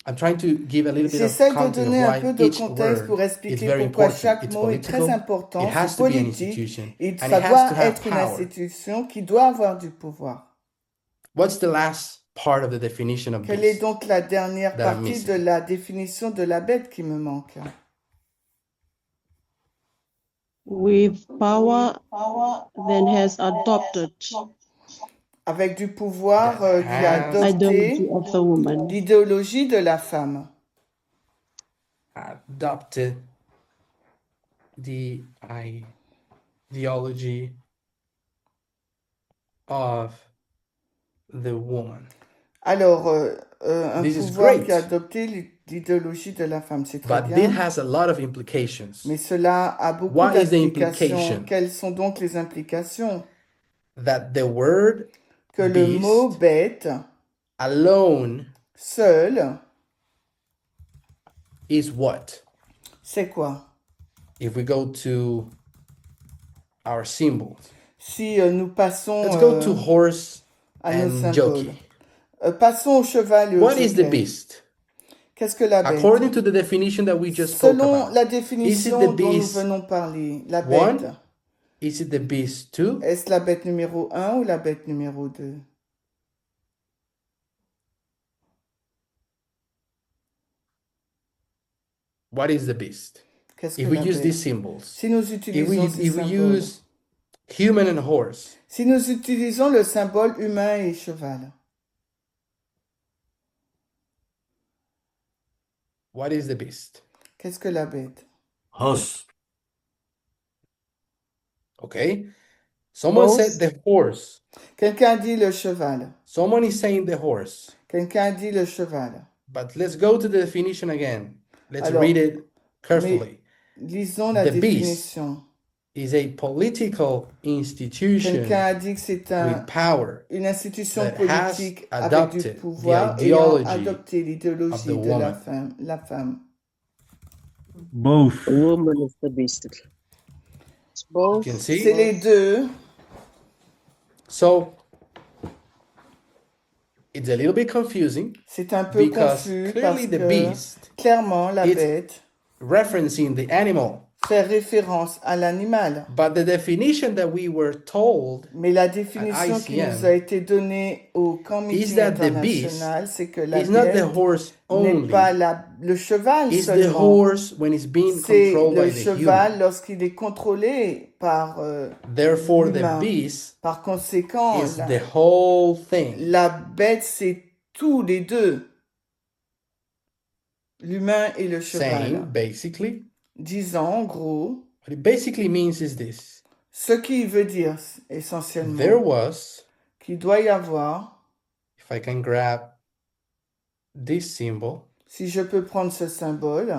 I'm trying to give a little bit of J'essaie de context of donner un why peu de each contexte word pour is expliquer very pourquoi important. chaque It's mot est très political. It important, has c'est to be an politique, institution, et and ça it has doit to have être une power. institution qui doit avoir du pouvoir. What's the last part of the definition of Quelle est beast donc la dernière that I'm partie de missing? la définition de la bête qui me manque? With power, then has adopted Avec du pouvoir That qui a has ideology adopté of the woman. l'idéologie de la femme. adopted the ideology of the woman. Alors, un This is pouvoir great. qui a adopté l'idéologie de la femme, c'est très But bien. this has a lot of implications. Mais cela a beaucoup What is the d'implications. implication? Quelles sont donc les implications? That the word Que le mot beast bête, alone seul, is what? c'est quoi? If we go to our symbols, Si nous passons let's go to horse à nos and symboles. jockey. Passons au cheval et au What is the jockey. beast? Qu'est-ce que la bête? According to the definition that we just spoke Selon about, la is it définition the dont nous beast venons parler, la one? bête, Is it the beast 2? est-ce la bête numéro 1 ou la bête numéro 2? What is the beast? Qu'est-ce If que we la use bête? these symbols, Si nous if utilisons ces we symboles, use human and horse, si nous utilisons le symbole humain et cheval, what is the beast? qu'est-ce que la bête? Horse. Okay. Someone Both. said the horse. Quelqu'un dit le cheval. Someone is saying the horse. Quelqu'un dit le cheval. But let's go to the definition again. Let's Alors, read it carefully. Lisons la The définition. Is a political institution Quelqu'un a dit que c'est with power une institution that has politique avec du adopted pouvoir the ayant ideology adopté of the l'idéologie de woman. la femme. Both. A woman is the beast. It's both. You can see? C'est les deux. So it's a little bit confusing C'est un peu because confus clearly parce the que beast clairement la it's bête referencing the animal. fait référence à l'animal. But the definition that we were told Mais la définition qui ICM nous a été donnée au camp is meeting that the beast international, c'est que la is not the bête horse n'est only. pas le cheval It's the seulement. horse when it's being C'est controlled le by the cheval human. lorsqu'il est contrôlé par Therefore, the l'humain. beast Par conséquent, is the whole thing. la bête, c'est tous les deux. L'humain et le Saying cheval. basically, Disant, en gros, what it basically means is this. ce qui veut dire essentiellement There was, qu'il doit y avoir, if I can grab this symbol si je peux prendre ce symbole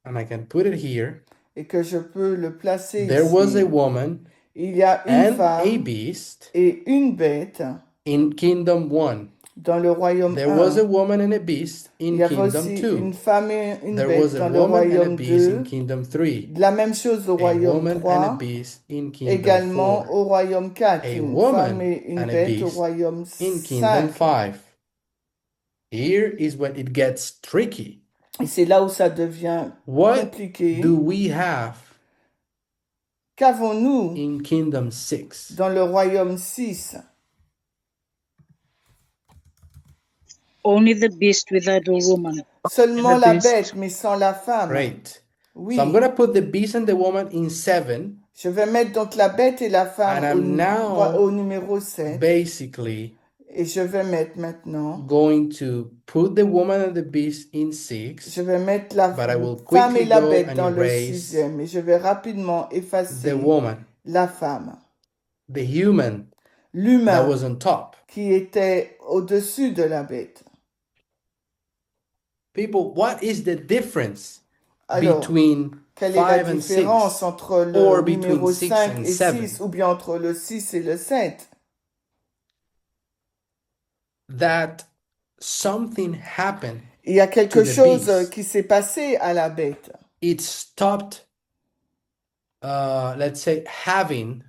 and I can put it here, et que je peux le placer there was a ici, woman il y a une and a femme beast et une bête in Kingdom 1. dans le royaume There was a 1. woman and a beast Il in y avait Kingdom aussi 2. une femme et une There bête was a dans le woman and a royaume beast 2. in Kingdom 3. La même chose au A royaume woman and a 3. beast in Kingdom Également 4. au royaume 4. A Une woman femme et une and a bête au beast royaume in Kingdom 5. 5. Here is when it gets tricky. Et c'est là où ça devient What compliqué. do we have Qu'avons-nous in Kingdom 6? dans le royaume 6? Only the beast without a woman. Seulement The la beast. bête, mais sans la femme. Great. Oui. So I'm going to put the beast and the woman in 7. Je vais mettre donc la bête et la femme And I'm now au numéro 7. Basically Et je vais mettre maintenant, going to put the woman and the beast in 6. je vais mettre la But I will femme quickly et la go bête and dans le erase 6e. Et je vais rapidement effacer the woman, la femme. the human that L'humain was on top. qui était au-dessus de la bête. People, what is the difference Alors, between quelle est la 5 and 6? différence entre le or numéro between 6 5 and et 7? 6 ou bien entre le 6 et le 7? That something happened. Il y a quelque To the chose beast. qui s'est passé à la bête. It stopped, let's say, having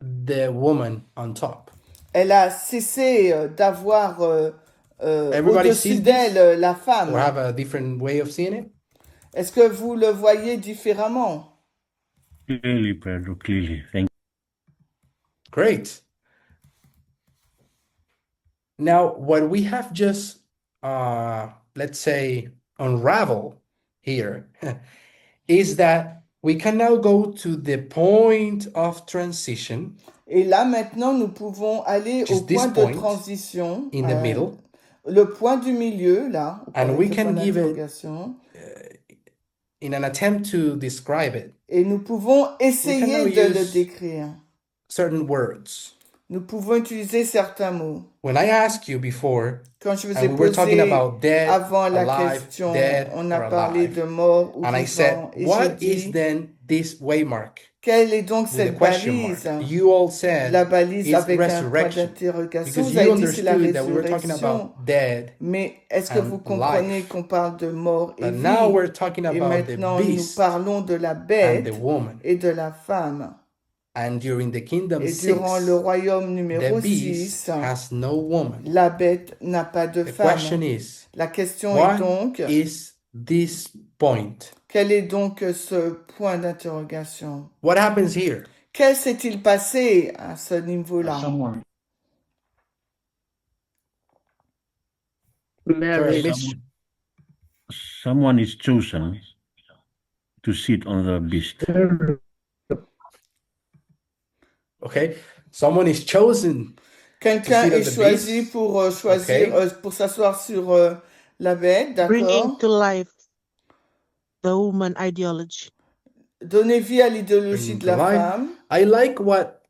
the woman on top. Elle a cessé d'avoir Everybody au-dessus sees this? d'elle la Or femme. have a different way of seeing it? Est-ce que vous le voyez différemment? Clearly, Pedro, clearly. Thank Great. Now, what we have just, let's say, unravel here is that we can now go to the point of transition Et là, maintenant, nous pouvons aller Which au is this point de point transition, in the middle, le point du milieu, là, au point and we point can give it d'interrogation. in an attempt to describe it, Et nous pouvons now essayer de le use- décrire. certain words. Nous pouvons utiliser certains mots. When I asked you before, Quand je vous and ai we were talking posé about dead, avant la alive, question, dead, on a or parlé alive, de mort ou and I vivant. said, Et what j'ai is dit, then this waymark quelle est donc with a cette question balise? mark? You all said La balise it's avec un point resurrection, d'interrogation. because Vous avez you dit c'est la understood that we were talking résurrection. about dead, Mais est-ce que and vous comprenez life. qu'on parle de mort et but now vie? we're talking Et about the maintenant, nous beast parlons de la and bête the woman. et de la femme. And during the kingdom Et durant 6, le royaume the numéro beast 6, has no woman. la bête n'a pas de The femme. question is, La question est what donc, is this point? quel est donc ce point d'interrogation? What happens here? Qu'est-il s'est-il passé à ce niveau-là? Sorry, I missed- you. Someone is chosen to sit on the beast. Okay, someone is chosen. Quelqu'un To sit on est the choisi beast. pour choisir, Okay. pour s'asseoir sur la bête, Bringing d'accord? to life the woman ideology. Donner vie à l'idéologie Bringing de to la life. femme. I like what,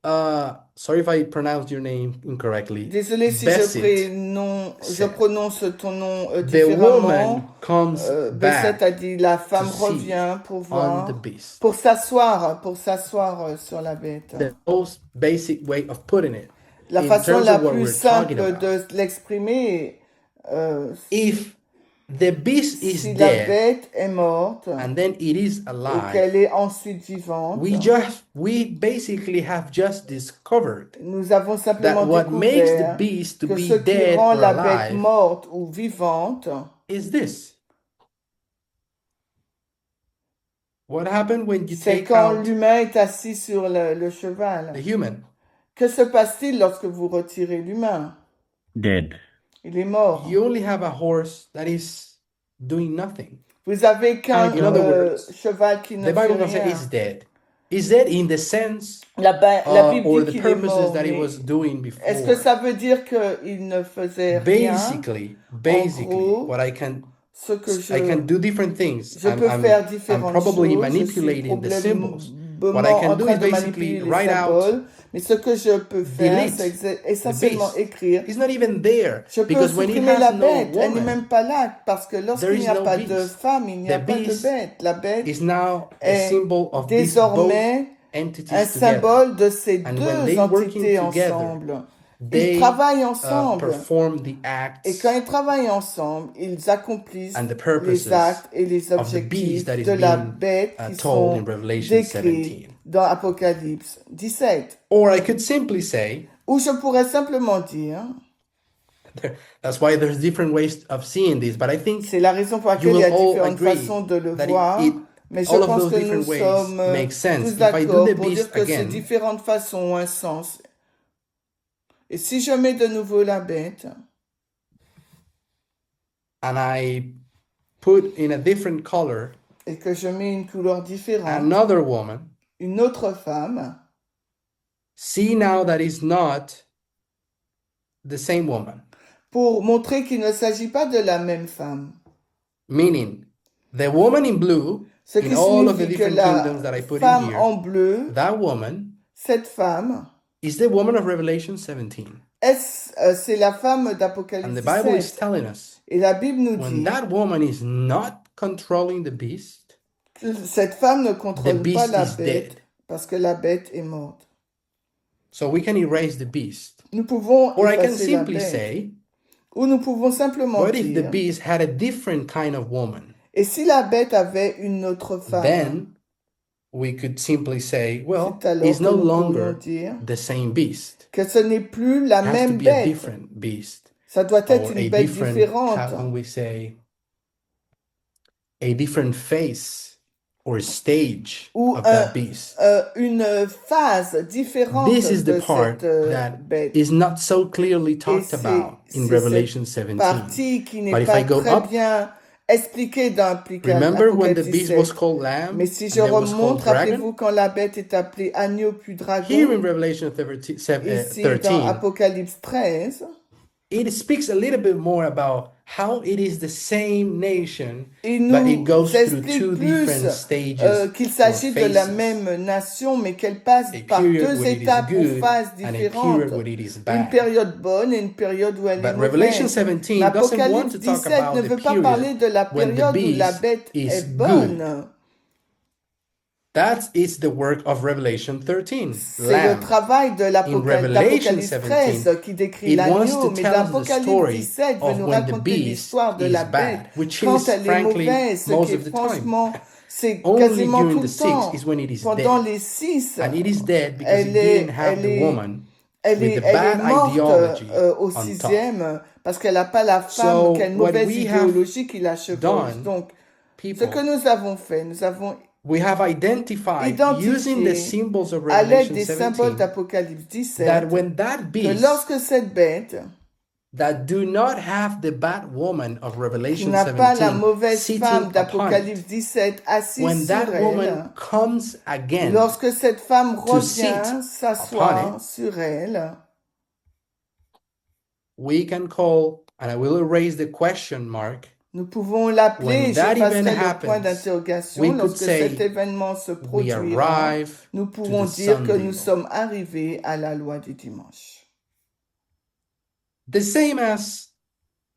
sorry if I pronounced your name incorrectly. Désolé si Besset je said, prononce ton nom the différemment. woman comes Besset back a dit la femme to sit revient pour on voir, the beast. pour s'asseoir sur la bête. The most basic way of putting it. La in façon terms la of what plus we're talking simple about. de l'exprimer, If the beast is si la dead bête est morte and then it is et alive, qu'elle est ensuite vivante, we basically have just discovered nous avons simplement that what makes the découvert beast to que be ce qui dead rend or la bête alive morte ou vivante, is this. What happened when you c'est take quand out l'humain est assis sur le cheval. the human? Que se passe-t-il lorsque vous retirez l'humain? Dead. Il est mort. You only have a horse that is doing nothing. Vous avez qu'un In other words, cheval qui ne The Bible fait doesn't say rien. it's dead. Is dead in the sense La Bible or dit the qu'il est purposes mort, that he mais was doing est-ce que before. ça veut dire qu'il ne faisait rien? Basically, gros, what I can Ce que I can do different things. je peux faire I'm différentes probably choses. Je suis manipulating the symbols. What I probablement can en do train is de basically manipuler les write out symboles, mais ce que je peux faire, delete c'est the essentiellement beast. écrire. He's not even there Je peux because when he supprimer la has no bête, elle n'est woman, même pas là, parce que there lorsqu'il is n'y a no pas de beast. femme, il n'y a The pas de beast bête. La bête is now a est symbol of these both désormais un entities together. symbole de ces And when deux they working entités together, ensemble. Ils They travaillent ensemble. perform the Et acts quand ils travaillent ensemble, ils accomplissent and the purposes les actes et les of the beast objectifs that is de la being bête qui told in sont Revelation décrits 17. dans Apocalypse 17. Or I could simply say, Ou je pourrais simplement dire, that's why there's different ways of seeing this, but I think c'est la raison pour you laquelle il y a will all différentes agree façons de le that voir, mais je all of pense those que nous different ways sommes make sense. tous If I do d'accord the pour dire beast que ces again, différentes façons ont un sens. Et si je mets de nouveau la bête, and I put in a different color et que je mets une couleur différente, another woman, une autre femme, see now that it's not the same woman. pour montrer qu'il ne s'agit pas de la même femme. Meaning, the woman in blue, Ce qui in all of the signifie que different la kingdoms that I put in femme here, en bleu, that woman cette femme, is the woman of Revelation 17. c'est la femme And d'Apocalypse the Bible is 17. telling us Et la Bible nous when dit that woman is not controlling the beast, que cette femme ne the contrôle pas beast la is bête dead. parce que la bête est morte. So we can erase the beast. Nous pouvons Or I can effacer la simply bête. say, Ou nous pouvons simplement what if the dire, beast had a different kind of woman? et si la bête avait une autre femme, Then we could simply say, well, C'est alors it's que no nous pourrions longer dire the same beast. que ce n'est plus la It has to même be a bête. different beast, Ça doit être or une a bête different, différente. how can we say, a different face or stage Ou of that beast. une phase différente This is the de part cette that bête. is not so clearly Et talked about in c'est Revelation cette 17. partie qui n'est But if pas I go très up, bien expliquée dans remember when the beast was 17. called lamb Mais si and je then was called remonte, rappelez-vous dragon? quand la bête est appelée agneau puis Here dragon, in Revelation 13, ici dans 13, Apocalypse 13, it speaks a little bit more about how it is the same nation, il but it nous goes through explique two plus different stages qu'il or s'agit de la phases. même nation, mais qu'elle passe A par period deux when it is étapes ou good phases and a différentes. period when it is Une bad. période bonne et une période où elle est But Revelation mauvaise. 17 Mais doesn't want Apocalypse to talk 17 about ne the veut pas parler period de la when the période où la beast bête is est good. bonne. That is the work of Revelation 13, C'est le Lamb. travail de In Revelation l'Apocalypse 13 17, qui décrit it wants l'agneau, to mais tell dans us the Apocalypse story 17 veut of nous when the raconter beast l'histoire de is la bad, bête which quand is elle est frankly mauvaise, ce most qui of est the time. franchement, c'est Only quasiment during tout the le 6 temps. is when it is Pendant dead. les 6, And it is dead because it didn't have the woman with the elle est bad morte ideology au on top. 6e parce qu'elle n'a pas la femme So qui a une what mauvaise we have idéologie qui la chevauche. done, Donc, ce que people, nous avons fait, nous avons we have identified using the identifié symbols of à l'aide Revelation des symboles 17 d'Apocalypse that 17 when that que beast lorsque cette bête that do not have the bad woman of qui Revelation n'a pas la 17 mauvaise sitting femme upon d'Apocalypse it, 17 assise when that sur woman elle, comes again lorsque cette femme to sit revient upon s'asseoir it, sur elle, we can call, and I will erase the question mark, nous pouvons l'appeler, when that event j'effacerai le point happens, d'interrogation, we could lorsque cet say événement se we produira, arrive nous to pourrons the dire que Sunday nous law. sommes arrivés à la loi du dimanche. The same as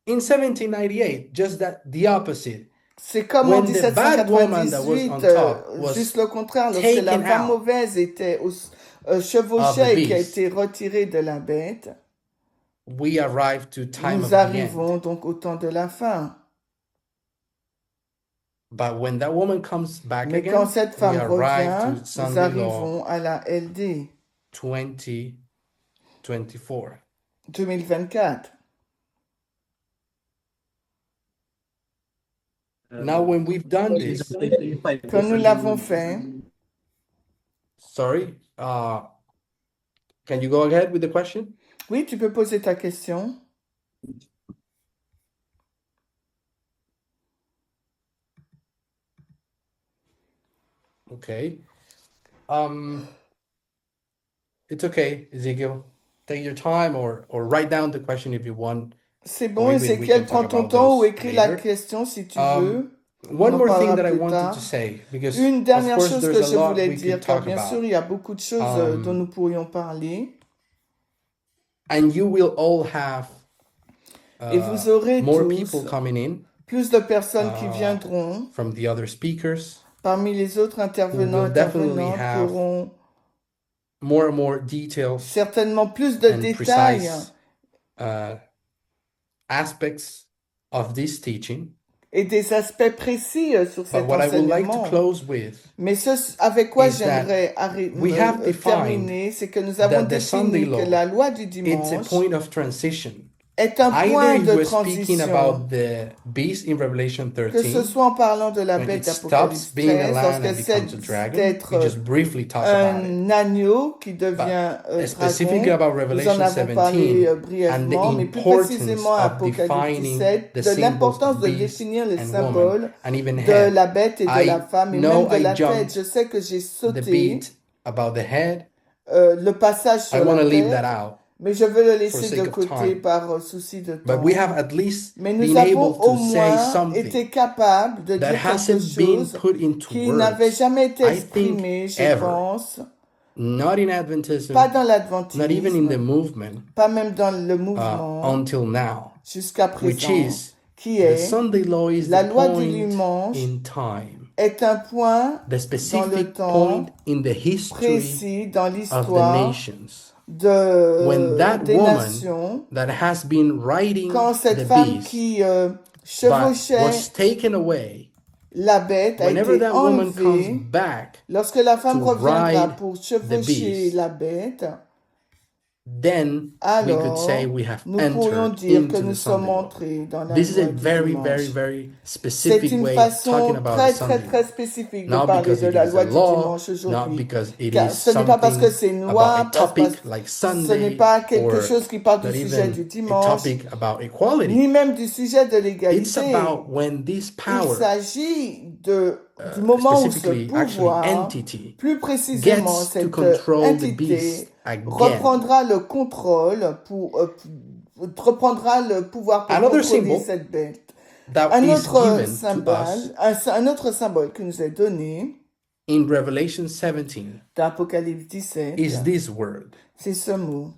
in 1798, just that the opposite. C'est comme en When the bad woman that was 1798, on top was juste le contraire, lorsque la taken femme out mauvaise était of chevauchée the et qui a beast, été retirée de la bête, we arrive to time nous of the end. arrivons donc au temps de la fin. But when that woman comes back Mais quand again, cette we femme arrive revient, to nous Sunday law arrivons à la LD 2024. 2024. Now, when we've done this, Quand nous l'avons fait, sorry, can you go ahead with the question? oui, tu peux poser ta question. Okay. It's okay, Ezekiel. Take your time or write down the question if you want. C'est Or bon, even we Ézéchiel, can prends talk ton about temps ou those écris la later. question si tu Um, veux. One en more thing parlera that I plus wanted tard. to say, because Une of dernière course chose que there's a je lot voulais we dire, could car talk bien sûr, about. il y a beaucoup de choses dont nous pourrions parler. And you will all have Et vous aurez more tous people coming in plus de personnes qui viendront from the other speakers, parmi les autres will definitely intervenants qui have auront more and more details certainement plus de and détails precise aspects of this teaching. et des aspects précis sur But cet what I would like to enseignement. close with Mais ce avec quoi is that j'aimerais we have terminer, c'est que nous avons that the Sunday défini que law, la loi du it's a dimanche point of transition. est un Either point if de we're speaking transition, about the beast in Revelation que ce 13, soit en parlant de la when bête it stops d'Apocalypse being a 13, lamb and lorsqu'elle becomes a cesse dragon, d'être we just briefly talk about it. un agneau qui devient Specifically dragon. about Nous en Revelation avons parlé 17 and the brièvement, mais plus importance précisément à of Apocalypse defining 17, the de symbols l'importance of de beast définir les and symboles woman and even de head. la bête et de la femme, et know même de I la tête. jumped Je sais que j'ai the sauté beat about the head. le passage I sur want la to leave tête, that out. mais je veux le for laisser de sake of côté time. par souci de But temps. we have at least Mais nous been able avons au to say moins something été capables de that dire quelque hasn't been chose put into qui n'avait words. jamais été I think exprimé, je ever. pense, Not in Adventism, pas dans not even in the l'adventisme, movement, pas même dans le mouvement, until now, jusqu'à which présent, is qui the est Sunday law is la the loi du point dimanche in time, est un point the dans le specific temps point in the history précis dans of the l'histoire nations. When that des woman nations, that has been riding quand cette the femme beast qui but chevauchait was taken away la bête a whenever été that woman comes enlevée, back, lorsque la femme to reviendra ride pour chevaucher beast, la bête, then we could say alors we have nous pourrions entered dire que into nous the sommes Sunday law. entrés dans la This is a loi du very, very, dimanche. very C'est specific une way of talking façon about the très, Sunday très, très law. spécifique de Not parler because de it la is a loi du law, dimanche not aujourd'hui. because it Car is ce n'est pas parce que c'est something une about a loi, topic like ce n'est Sunday pas quelque or chose qui parle du not sujet du even a dimanche, topic about equality. ni même du sujet de It's l'égalité. about when this Il power, s'agit du moment où ce specifically actually pouvoir, entity, plus précisément gets to cette control the beast entité, again. reprendra le contrôle reprendra le pouvoir pour Another contrôler symbol cette bête. that Un is autre given to symbole, us un autre symbole qui nous est donné in Revelation 17 d'Apocalypse 17, is this word, c'est ce mot,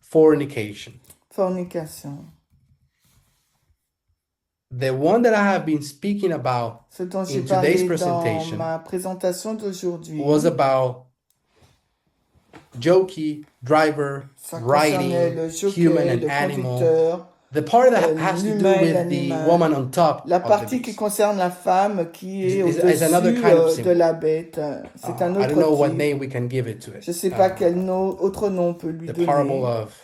fornication. fornication. The one that I have been speaking about Ce dont j'ai in today's parlé dans presentation ma présentation d'aujourd'hui, was about jokey, driver, ça concernait riding, le human jockey, and le animal. conducteur, The part that has to do l'humain et with the l'animal. woman on top La of the partie qui beast. concerne la femme qui est Is another au-dessus kind of de symbol. la bête. C'est un I don't know autre what type. name we can give it to it. Je ne sais pas quel autre nom on peut lui The parable donner. of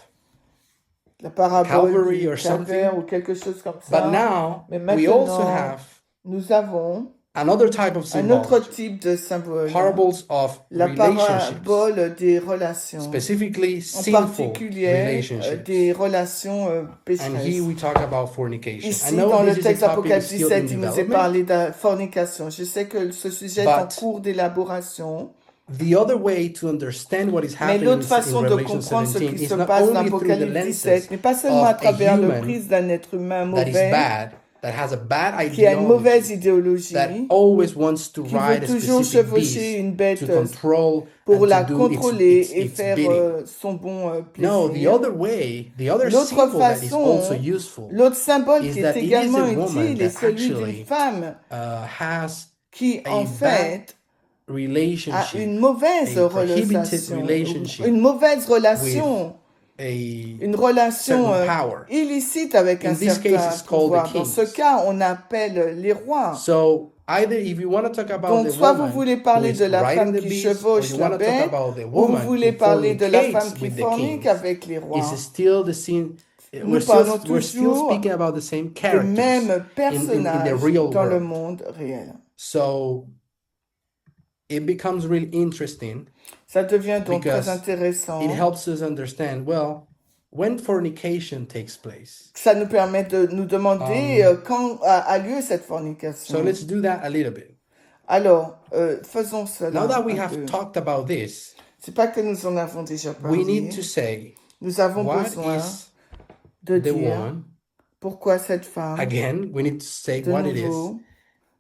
La parabole Calvary du or something. calvaire ou quelque chose comme But ça. now Mais we also maintenant, have nous avons another type of un autre symbology. type de symbole. Parables of La relationships, parabole des relations. specifically En sinful particulier relationships. des relations And pécheresses. here we talk about fornication. I Ici, know dans le this is a texte topic Apocalypse still in 17, il nous est development. parlé de fornication. Je sais que ce sujet est en But cours d'élaboration. the other way to understand what is Mais happening l'autre in façon de Revelation comprendre ce 17 qui is se not passe dans only through the Apocalypse 17 lenses n'est pas seulement of à a travers le human prisme d'un être humain that is mauvais bad, that has a bad qui a une mauvaise ideology, that idéologie, always wants to qui veut ride a toujours specific chevaucher beast une bête to control pour and la to do contrôler et its faire bidding. son bon No, the plaisir. other way, the other L'autre symbol that is also façon, useful l'autre symbole is qui est that it is également a woman utile est that celui d'une actually femme has qui, a en bad fait, a relationship, une mauvaise a prohibited relation, relationship une mauvaise with relation, une a relation certain power. illicite avec un In this case, certain it's called the pouvoir. Dans ce kings. cas, on appelle les rois. So either if you want to talk about Donc, the soit vous woman voulez who parler is de la riding femme the qui beast, or chevauche you la want to talk bête, about the ou vous woman voulez who parler de la femme fornicates qui with the fornique kings, avec les rois. is still the same. Nous parlons We're still toujours speaking about the same des characters mêmes in the personnages real dans le world. monde réel. So it becomes really interesting Ça devient donc très because intéressant. it helps us understand, well, when fornication takes place. Ça nous permet de nous demander quand a lieu cette fornication. So let's do that a little bit. Alors, faisons cela Now that we un have peu. talked about this, C'est pas que nous en avons déjà we need parlé. to say, Nous avons what besoin is de the dire woman? pourquoi cette femme, Again, we need to say de what it is nouveau,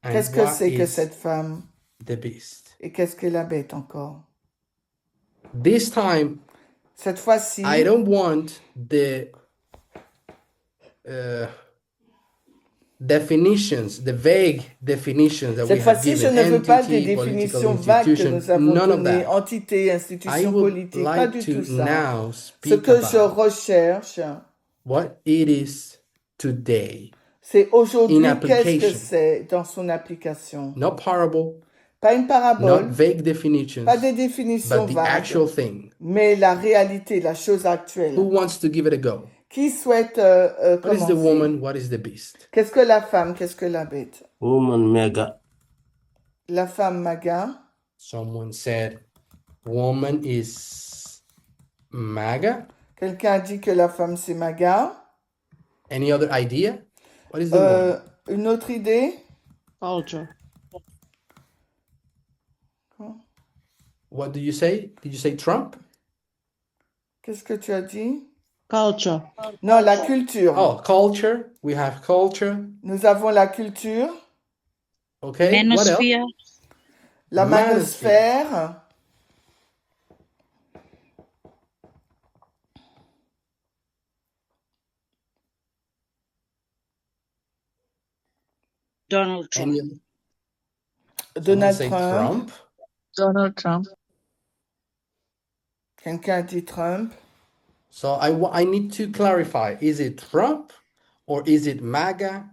and qu'est-ce que what c'est que is cette femme the beast. et qu'est-ce que la bête encore. This time, Cette fois-ci, I don't want the definitions, the vague definitions that we cette have fois-ci, je given, ne veux pas des entity, political définitions vagues que institution, nous avons none of données, that. entité, I institution would politique, pas like du to tout ça. now Ce speak que je about recherche, what it is today c'est aujourd'hui in qu'est-ce que application. c'est dans son application. Not parable, Pas une not parabole, vague definitions, pas des définitions but the vagues, actual thing. mais la réalité, la chose Who actuelle. wants to give it a go? Qui souhaite What is the commencer? woman? What is the beast? Qu'est-ce que la femme? Qu'est-ce que la bête? Woman mega. La femme maga. Someone said, woman is MAGA. Quelqu'un a dit que la femme c'est maga. Any other idea? What is the woman? Une autre idée? Culture. What do you say? Did you say Trump? Qu'est-ce que tu as dit? Culture. Non, la culture. Oh, culture. We have culture. Nous avons la culture, Okay. What else? Manosphere, la Manosphere. manosphère, Donald Trump. Any other? Donald Someone say Trump. Donald Trump. Quelqu'un a dit Trump. So I need to clarify. Is it Trump or is it MAGA,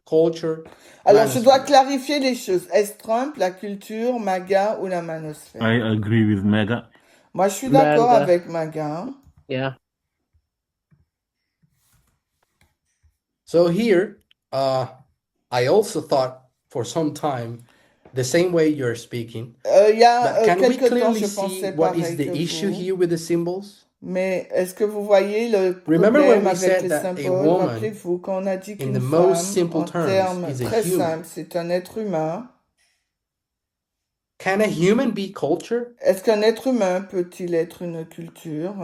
culture, Alors, je dois manosphere. clarifier les choses. Est-ce Trump, la culture, MAGA ou la manosphère? I agree with Mega. Moi, je suis d'accord MAGA. avec MAGA. Yeah. So here, I also thought for some time, the same way you're speaking, Il y a but can we quelque temps, clearly je see pensais what pareil is the que issue vous. here with the symbols? Mais est-ce que vous voyez le Remember when problème we avec said les that a symboles? woman, Rappelez-vous, quand on a dit in qu'une the most femme, simple en terms, termes is a très human. simples, c'est un être humain. Can a human be culture? Est-ce qu'un être humain peut-il être une culture?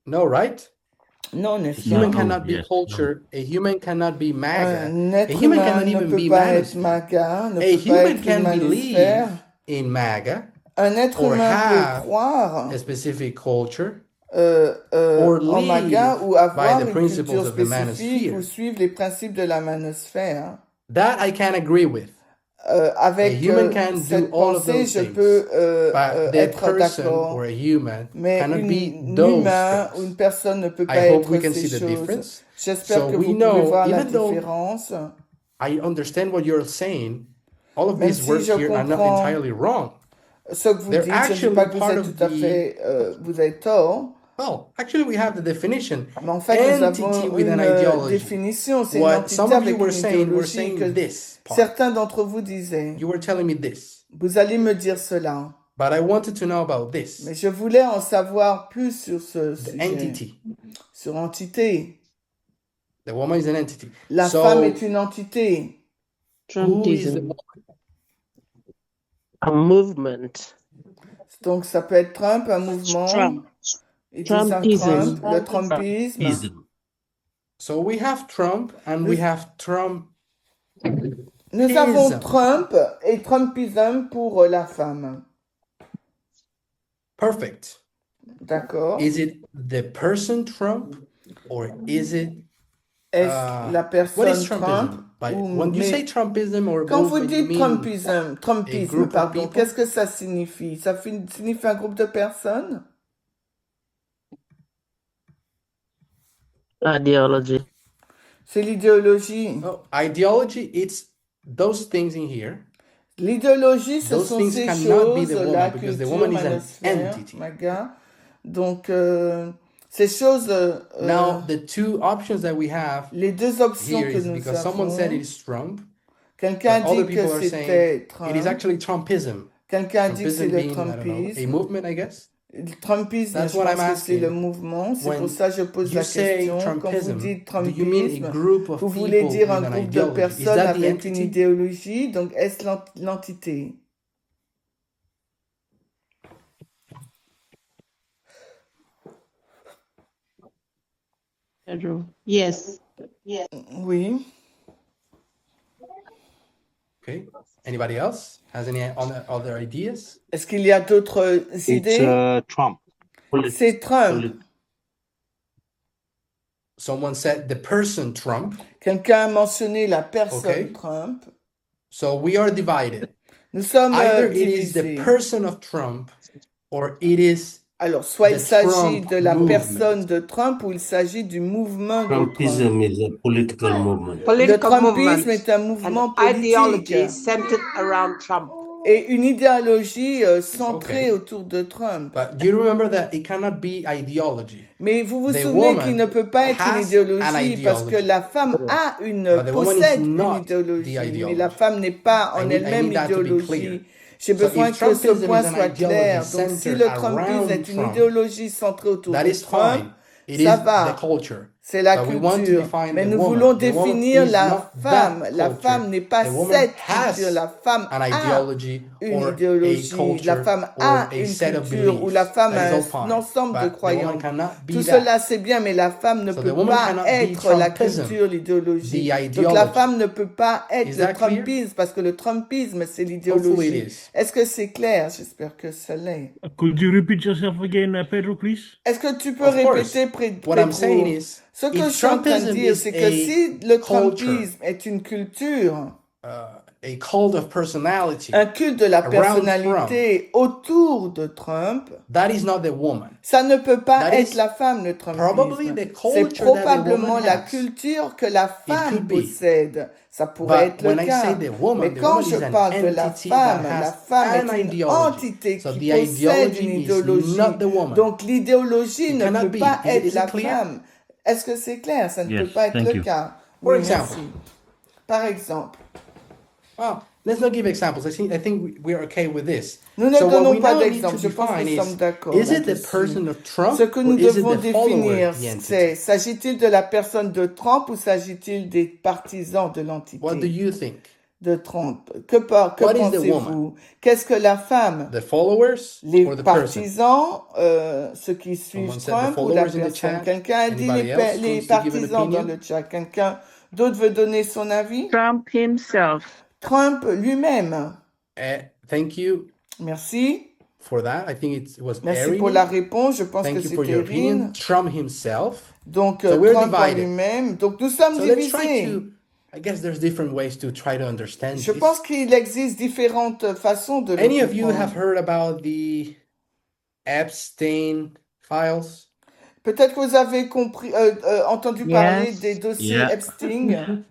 No, right? Non, A n'est-ce human pas? cannot be Yes. culture. A human cannot be MAGA. Un A être human humain cannot ne even peut be pas être manosphere. MAGA, ne A peut pas human être une can manosphère. believe in MAGA Un être or humain peut have croire a specific culture en or MAGA live ou by avoir the une principles culture of the spécifique ou manosphere. suivre les principes de la manosphère. That I can agree with. A Avec human can do cette all of pensée, those je things, peux but the être person d'accord. or a human Mais cannot be un those humain ou things. une personne ne peut I pas hope we être can ces see the choses. difference. J'espère So que we vous pouvez know, voir la even though différence. I understand what you're saying, all of Même these si words je here are not comprends entirely wrong. ce que vous They're dites, je ne dis pas actually que vous part êtes of tout à the, fait, vous avez tort. well, actually we have the definition, Mais en fait, nous entity avons with an une ideology. définition, c'est une What some entité of you avec were une saying idéologie que this part. certains d'entre vous disaient. You were telling me this, Vous allez me dire cela. but I wanted to know about Mais this, je voulais en savoir plus sur ce the sujet, entity. sur entité. The woman is an entity. La femme est So une entité. who is the Trumpism. woman? A movement. Donc ça peut être Trump, un mouvement. Trump. It is un Trumpism. Trump, le Trumpisme. Ism. So we have Trump and we have Trump. Nous avons Ism. Trump et Trumpisme pour la femme. Perfect. D'accord. Is it the person Trump or is it Est-ce la what is personne Trumpism? Trump When you mais say Trumpism or quand vous movement, you dites mean Trumpisme, group of pardon, people? qu'est-ce que ça signifie? Ça signifie un groupe de personnes? Ideology. C'est l'idéologie. Oh, ideology, it's those things in here. L'idéologie, ce Those sont things ces cannot be choses, the woman la because the culture, woman is an manosphère, entity. maga. Donc, ces choses, Now, the two options that we have les deux options here que is nous because someone said avons, it is Trump, quelqu'un but other dit que people are c'était saying it is Trump, actually Trumpism. quelqu'un dit que c'est Trumpism le being, I don't know, a Trumpisme. movement, I guess. Le Trumpisme, That's je what I'm pense que c'est le asking. mouvement. C'est When pour ça que je pose you la say question. Quand vous Trumpism, dites do you mean a Trumpisme, group of vous voulez people dire un with an groupe de ideology? Is personnes that the avec une entity? idéologie. Donc, est-ce l'entité? Pedro. Yes. Oui. Okay. Anybody else has any other ideas? Est-ce qu'il y a d'autres It's idées? Trump. C'est Trump. Someone said the person Trump. Quelqu'un a mentionné la personne Okay. Trump. So we are divided. Nous sommes Either it is the divisés. person of Trump or it is Alors, soit il the s'agit Trump de la movement. personne de Trump ou il s'agit du mouvement de Trump. Trumpism is a political movement. Le Political Trumpisme movement est un and mouvement politique ideology centered around Trump. et une idéologie centrée Okay. autour de Trump. But do you remember that it cannot be ideology? Mais vous vous The souvenez woman qu'il ne peut pas être une has an idéologie parce que ideology. la femme a But the woman is possède not une idéologie, the mais ideology. la femme n'est pas en I elle-même need that to be clear. idéologie. J'ai So besoin if que ce Trumpism point is an soit ideology clair. Donc, si centered le Trumpisme around est une Trump, idéologie centrée autour that de is Trump, fine. It is ça the va. culture. C'est la But we want to culture. define Mais the nous woman. voulons The woman définir is la not femme. that La culture. femme n'est pas The woman cette has culture. La femme an a ideology une or a idéologie. culture La femme or a a une set of culture ou la beliefs. femme That is a all un fine. ensemble de But the woman croyances. cannot be Tout that. cela, c'est bien, mais la femme ne So peut the woman pas cannot be être la Trumpism, culture, l'idéologie. the Donc la ideology. femme ne peut pas être Is le that clear? Trumpisme parce que le Trumpisme, c'est Hopefully it l'idéologie. is. Est-ce que c'est clair? J'espère que ça l'est. Could you repeat yourself again, Pedro, please? Est-ce que tu peux Of course. répéter, What I'm saying Pedro? is, Ce que je if suis en train de Trumpism dire, is c'est que a si le culture, Trumpisme est une culture, a a cult of personality un culte de la around personnalité autour de Trump, that is not the woman. ça ne peut pas That être is la femme, le probably Trumpisme. the C'est culture that the probablement woman la has. culture que la femme could be. possède. Ça pourrait But être le when I say cas. the woman, Mais the quand woman je is an parle de la entity that femme has est an une ideology. entité So qui the possède une ideology is idéologie. not the woman. Donc l'idéologie It ne cannot peut be. pas être Is it la clear? femme. Est-ce que c'est clair? Ça ne Yes, peut pas être thank le you. cas. For Oui, example. merci. Par exemple. Well, let's not give examples. I think we're okay with this. Nous ne So what donnons we pas now need d'exemple. to Je pense que define nous sommes is d'accord it the là-dessus. person of Trump Ce que or nous is it devons the follower définir, of the entity? c'est s'agit-il de la personne de Trump ou s'agit-il des partisans de What do l'entité you think? de Trump? Que What is the pensez-vous? Qu'est-ce que la femme? The followers Les or the person? partisans, ceux qui suivent Someone said the Trump ou la followers in the personne? chat. Quelqu'un a dit Anybody else les wants to give an partisans dans opinion? le chat. Quelqu'un d'autre veut donner son avis? Trump himself. Trump lui-même. Thank you Merci. for that. I think it was Merci Erin. pour la réponse. Je pense que Thank you for c'était your opinion. Erin. Trump himself. Donc, So we're Trump en divided. lui-même. Donc, nous sommes So let's try divisés. to, I guess there's different ways to try to understand Je this. pense qu'il existe différentes façons de le Any of you have comprendre. heard about the Epstein files? Peut-être que vous avez entendu parler Yes. des dossiers Yeah. Epstein.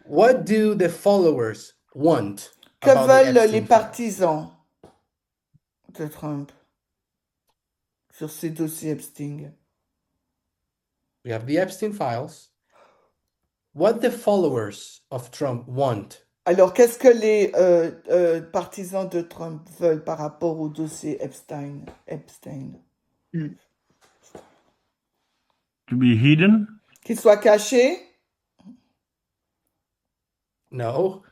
What do the followers want Que about the veulent les Epstein files? partisans de Trump sur ces dossiers Epstein? We have the Epstein files. What the followers of Trump want? Alors, qu'est-ce que les partisans de Trump veulent par rapport au dossier Epstein? To be hidden? Qu'il soit caché? No,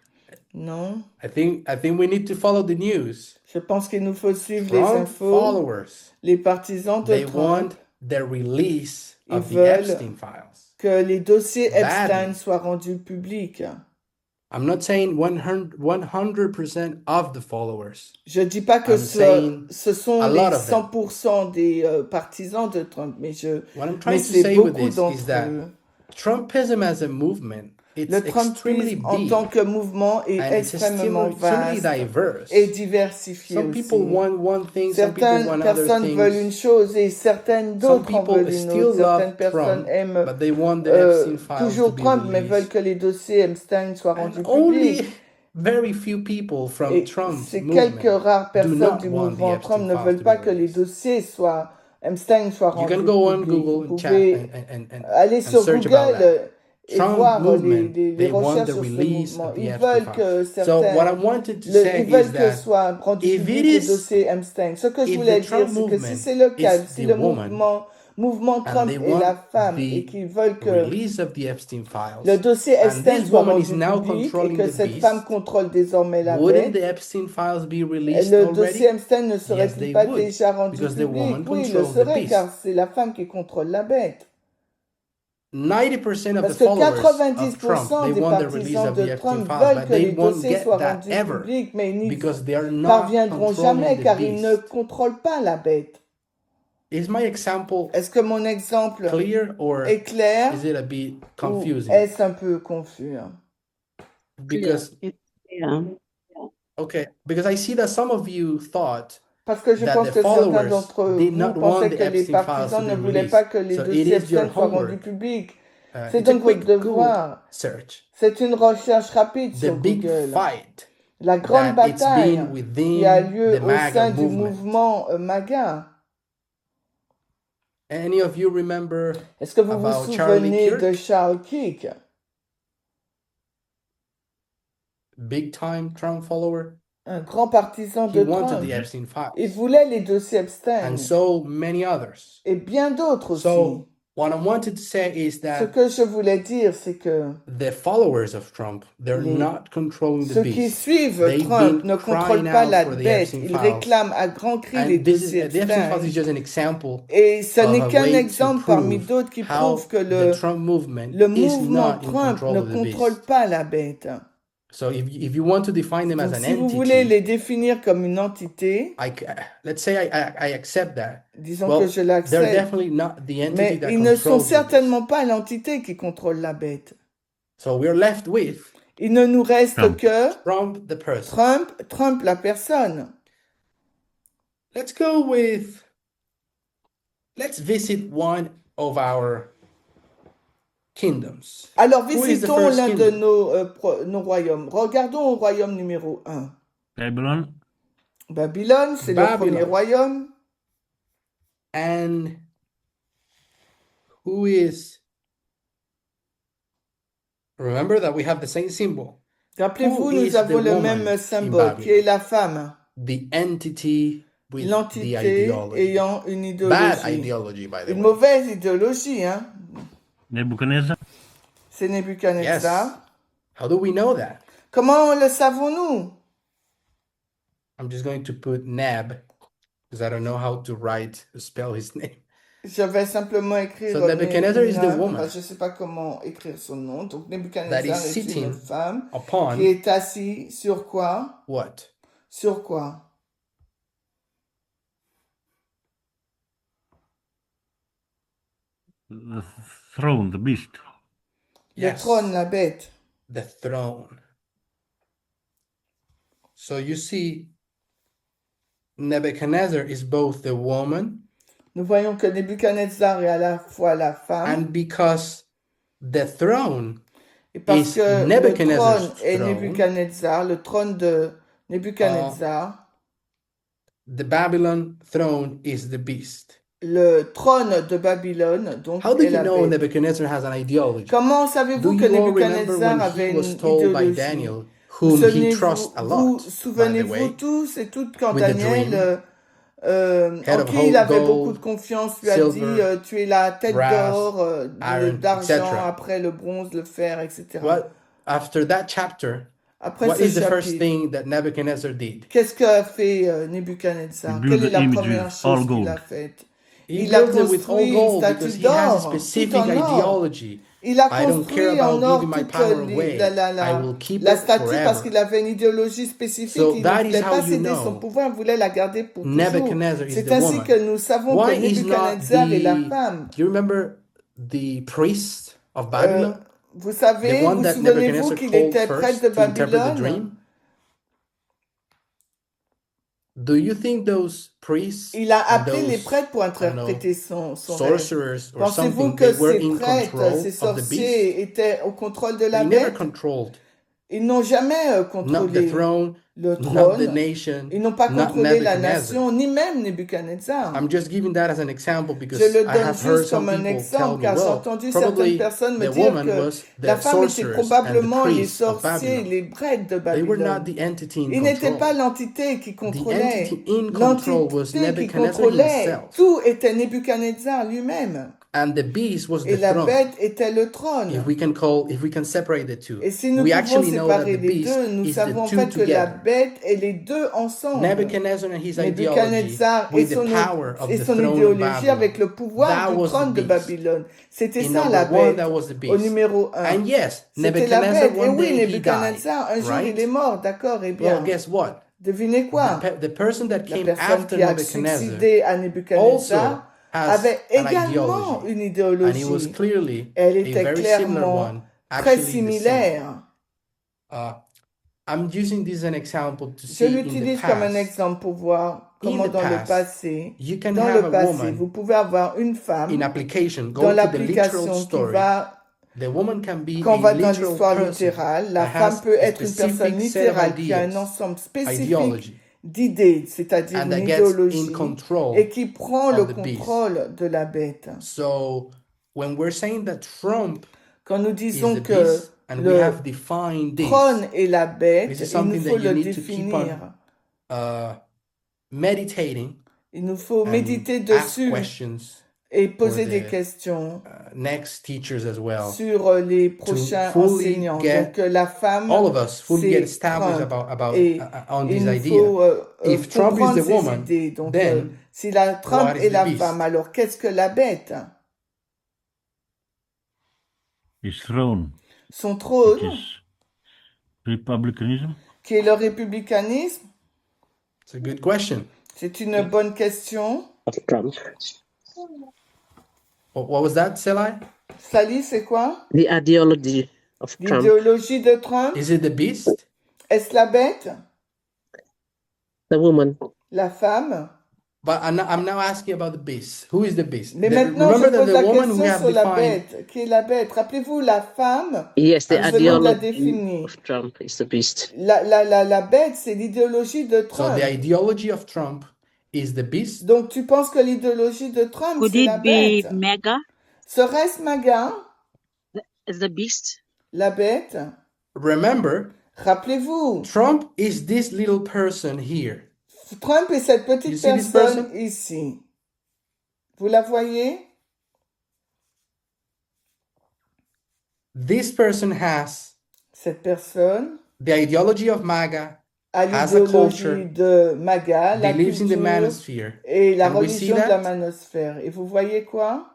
Non. I think we need to follow the news. Je pense qu'il nous faut suivre les Trump infos. followers, Les partisans de they Trump want the release Ils of the veulent Epstein files. que les dossiers Epstein Badly. soient rendus publics. I'm not saying 100% of the followers. Je dis pas que I'm saying ce sont a les lot of them. 100% des partisans de Trump, mais What I'm mais trying to c'est say with beaucoup this is d'entre that eux. Trumpism as a movement, it's Le extremely Trumpisme en big tant que mouvement est and it's extrêmement extremely vaste diverse. et diversifié Some aussi. people want one thing, some people Certaines want other personnes veulent une things. chose et certaines Some d'autres en people veulent une still autre. Certaines love personnes Trump, aiment but they want the Epstein files to toujours be Trump, mais veulent released. que les dossiers Epstein soient rendus And only publics. very few people from Et Trump's c'est movement quelques rares do personnes not du want the mouvement Trump Epstein ne files veulent to pas be que les released. dossiers Epstein soient You rendus can go on publics. Google Vous and chat pouvez aller and sur search about that. Google et Trump voir movement, les they want recherches the sur ce release mouvement. of the Ils Epstein veulent que files. So what I certains, wanted to say ils veulent is que that soient rendus if publics it les is, dossiers Epstein. Ce que je if voulais the dire, Trump c'est que si movement c'est le cas, is si the le woman mouvement and Trump they est la want femme et the qu'ils veulent que release of the Epstein le files, dossier and Epstein this soit woman is rendu now public et controlling que the cette femme beast, contrôle désormais la wouldn't bête, the Epstein files be released le dossier already? Epstein ne Yes, serait-il they pas would, déjà rendu because the woman public? Oui, il le controls the serait car beast. c'est la femme qui contrôle la bête. 90% of the Parce que followers of Trump, 90% they des want the release partisans of the de Epstein Trump files, veulent but que they les won't dossiers get soient that rendus ever publics, mais ils n'y because they are not parviendront jamais controlling the car ils ne beast. contrôlent pas la bête. Is my example Est-ce que mon exemple clear or est clair is it a bit ou confusing? est-ce un peu confus? Because Yeah. okay, because I see that some of you thought Parce que je that pense the que certains followers d'entre did vous not pensaient want the que les Epstein files to partisans be ne voulaient released. pas que les So it dossiers is your Epstein soient rendus homework. publics. It's C'est a donc quick votre Google devoir. search. C'est une recherche rapide The sur big Google. fight La grande that it's bataille been qui a within lieu the au MAGA sein du movement. mouvement MAGA. Any of you remember Est-ce que vous vous about Charlie souvenez de Kirk? Charles Kirk? Big time Trump follower? Un grand partisan He de wanted Trump. the Epstein Il files voulait les dossiers Epstein. and so many others. Et bien d'autres aussi. So what I wanted to say is Ce that que je voulais dire, c'est que the followers of Trump, they're Les- not controlling the ceux qui beast. suivent They've Trump been ne contrôlent crying pas out la for the bête. Epstein Ils files. réclament à grands cris les And this is, dossiers the Epstein files Epstein. is just an example Et ce of n'est a qu'un way to exemple parmi prove d'autres qui how prouve que the Trump movement le is mouvement not in Trump control ne of the contrôle beast. pas la bête. So if you want to define them as Donc, an si vous voulez entity, les définir comme une entité, let's say I accept that. disons Well, que je they're l'accepte, definitely not the entity mais that ils ne sont controls the beast. certainement pas l'entité qui contrôle la bête. So we're left with Il ne nous reste Trump. que Trump the person. Trump la personne. Let's visit one of our kingdoms. Alors Who is the visitons first l'un de kingdom? nos royaumes. Regardons au royaume numéro 1. Babylon. Babylone, c'est le premier Babylon. royaume. And who is... Remember that we have the same symbol. Rappelez-vous, Who nous is avons the le woman même in symbole, qui est Babylon? la femme. The entity with the L'entité ideology. ayant une Bad idéologie. ideology, by the Une way. mauvaise idéologie, hein. Nebuchadnezzar. C'est Nebuchadnezzar. Yes. How do we know that? Comment le savons-nous? I'm just going to put Neb because I don't know how to spell his name. Je vais simplement écrire So Nebuchadnezzar is the Neb, woman parce que je ne sais pas comment écrire son nom. Donc that Nebuchadnezzar is est une sitting femme qui upon est assise sur quoi? what? Sur quoi? The throne, the beast. Le Yes, trône, la bête. the throne. So you see, Nebuchadnezzar is both the woman, Nous voyons que Nebuchadnezzar est à la fois la femme, and because the throne et parce is que le Nebuchadnezzar's trône est throne, Nebuchadnezzar, le trône de Nebuchadnezzar, the Babylon throne is the beast. le trône de Babylone, donc, How do est you la know bête. Nebuchadnezzar has an ideology? Comment Do savez-vous que you all remember Nebuchadnezzar when avait he une was told by idéologie? Daniel, whom he trusts a lot, by the Souvenez-vous way, tous et toutes quand with the Daniel, dream, en head of qui il avait beaucoup gold, de confiance, lui a silver, dit tu es la tête brass, d'or, iron, d'argent, etc. après le bronze, le fer, etc. After that chapter, Après what ce is the first chapitre, thing that Nebuchadnezzar did? qu'est-ce qu'a fait Nebuchadnezzar? He built Quelle est the la image première with all chose qu'il gold. a faite? He Il a built it with all construit une gold statue because he has a d'or, specific tout en or. ideology. Il a I don't care construit en about or giving my toute power away. I will keep la it statue parce forever. qu'il avait une idéologie spécifique. So Il ne that is voulait how pas you céder son know pouvoir, il voulait la garder pour toujours. Nebuchadnezzar is C'est the ainsi woman. que nous savons Why que is not Nebuchadnezzar est la the... femme. Do you remember the priest of Babylon? Vous The savez, one vous that souvenez-vous Nebuchadnezzar qu'il called était prêtre first de to interpret the Babylone? dream? Do you think those priests Il a and appelé les those, prêtres pour I don't know, interpréter son rêve. sorcerers or Pensez-vous something, que they were ces in prêtres, control ces of the beast? sorciers étaient au contrôle de la They never bête? controlled Ils n'ont jamais not the contrôlé throne, le not the trône. nation, Ils n'ont pas not contrôlé la Nebuchadnezzar. nation, ni même Nebuchadnezzar. I'm just giving that as an example Je because le I donne have heard juste some comme un people tell exemple, me, car j'ai well, entendu certaines probably personnes me the dire woman que was la the femme était sorcerers and the probablement les priests of sorciers, Babylon. les prêtres de They were not Babylone. the entity in Ils n'étaient pas control. l'entité qui The contrôlait. entity in control was L'entité qui Nebuchadnezzar contrôlait himself, tout était Nebuchadnezzar lui-même. and the beast was Et the la throne. bête était le trône. If we can separate the two, Et si nous we pouvons actually know that séparer the les beast deux, nous is savons en the two fait que la together. bête et les deux ensemble. Nebuchadnezzar and his ideology Nebuchadnezzar et with the son, power of et the son throne of idéologie avec Babylon. le pouvoir That du was trône the de beast. Babylone. C'était In ça number la one, bête. that was the Au beast. numéro 1. And yes, C'était la Nebuchadnezzar, bête. Et one oui, day he died, Nebuchadnezzar, un jour il est right? mort, d'accord, et Well, bien. guess what? Devinez quoi? The person that La came personne after qui a Nebuchadnezzar succédé à also Nebuchadnezzar has avait an également ideology, une and it was idéologie. clearly Elle a était very similar clairement one, très actually the same. similaire. I'm using this as an example to Je see in the l'utilise comme un past. exemple pour voir In comment the dans le past, passé, you can dans have le a passé, woman vous pouvez avoir une in femme application, go dans to the literal l'application qui story. va, The woman can be quand on a va dans literal l'histoire person littérale, la that femme has peut a être une personne specific set of littérale qui a un ideas, ensemble spécifique ideology, d'idées, c'est-à-dire and une that gets in idéologie, control et qui prend le of the beast. contrôle de la bête. So when we're saying that Trump Quand nous is disons the que beast, and we le have defined this, trône est la bête, this is il nous something faut that you le need to keep on définir. meditating Il nous faut and méditer ask dessus questions et for poser des the questions next teachers as well, sur les to prochains fully enseignants. get Donc la femme, all of us fully get c'est established Trump. about Et on il this nous idea. faut If Trump is comprendre the ces woman, idées. Donc then si la Trump what is est the la beast? femme, alors qu'est-ce que la bête? His throne, Son which trône, is republicanism. qui est le républicanisme? It's a good question. C'est une bonne question. of Trump. What was that, Selai? Sally, c'est quoi? The ideology of Trump. L'idéologie de Trump, Is it the beast? est-ce la bête, The woman. la femme? But I'm now asking about the beast. Who is the beast? Mais maintenant, je Remember that pose the la woman we question have sur la defined, bête. Qui est la bête? Rappelez-vous, la femme, Yes, the nous venons de la ideology définir. of Trump is the beast. La bête, c'est l'idéologie de so Trump. the ideology of Trump is the beast. Donc, tu penses que l'idéologie de Trump, Could c'est la it be bête? mega Serait-ce MAGA, as the beast? la bête? Remember, Rappelez-vous, Trump is this little person here. Trump est cette You petite see this personne person? ici. Vous la voyez? This person has Cette personne the ideology of MAGA, a has a culture, l'idéologie de MAGA, la believes in the culture manosphere. et la And we see religion de la that manosphère. Et vous voyez quoi?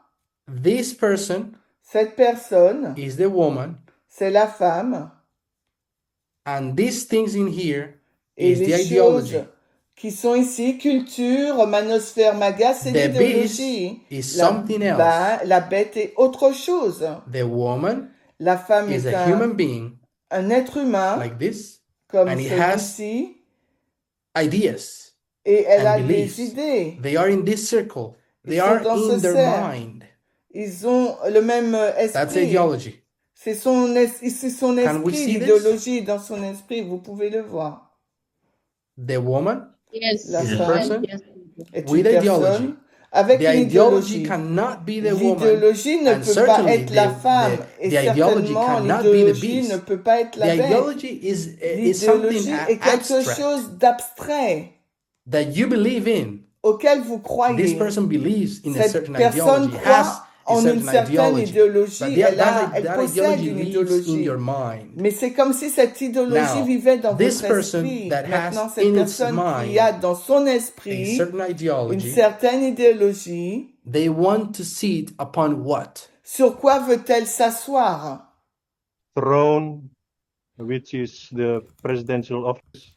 this person Cette personne, is the woman, c'est la femme. and these things in here Et is the les ideology. choses qui sont ici, culture, manosphère, MAGA, c'est The l'idéologie. beast is something else. La bête est autre chose. The woman La femme is est a human being un être humain, like this, comme and he has celui-ci, ideas et elle and a beliefs. des idées. They are in this circle. They Ils sont are dans ce in their cercle. mind. Ils ont le même That's esprit. ideology. C'est son Can we esprit, see this? l'idéologie dans son esprit. Vous pouvez le voir. The woman Yes. La is a femme person est with une ideology. personne avec The une ideology idéologie. cannot be the woman, L'idéologie ne and peut pas certainly être la femme. Et the ideology certainement, cannot be the l'idéologie ne beast. peut pas être The la bête. ideology is something L'idéologie est quelque abstract chose d'abstrait that you believe in. auquel vous This croyez. person believes in a Cette certain personne ideology, has croit a en une certain certaine ideology. idéologie. But Elle that possède ideology une lives in idéologie. your mind. Mais c'est comme si cette idéologie Now, vivait dans this votre person esprit. that Maintenant, has cette in its personne qui mind a dans son a esprit certain une ideology, certaine idéologie, they want to sit upon what? sur quoi veut-elle s'asseoir? Throne, which is the presidential office.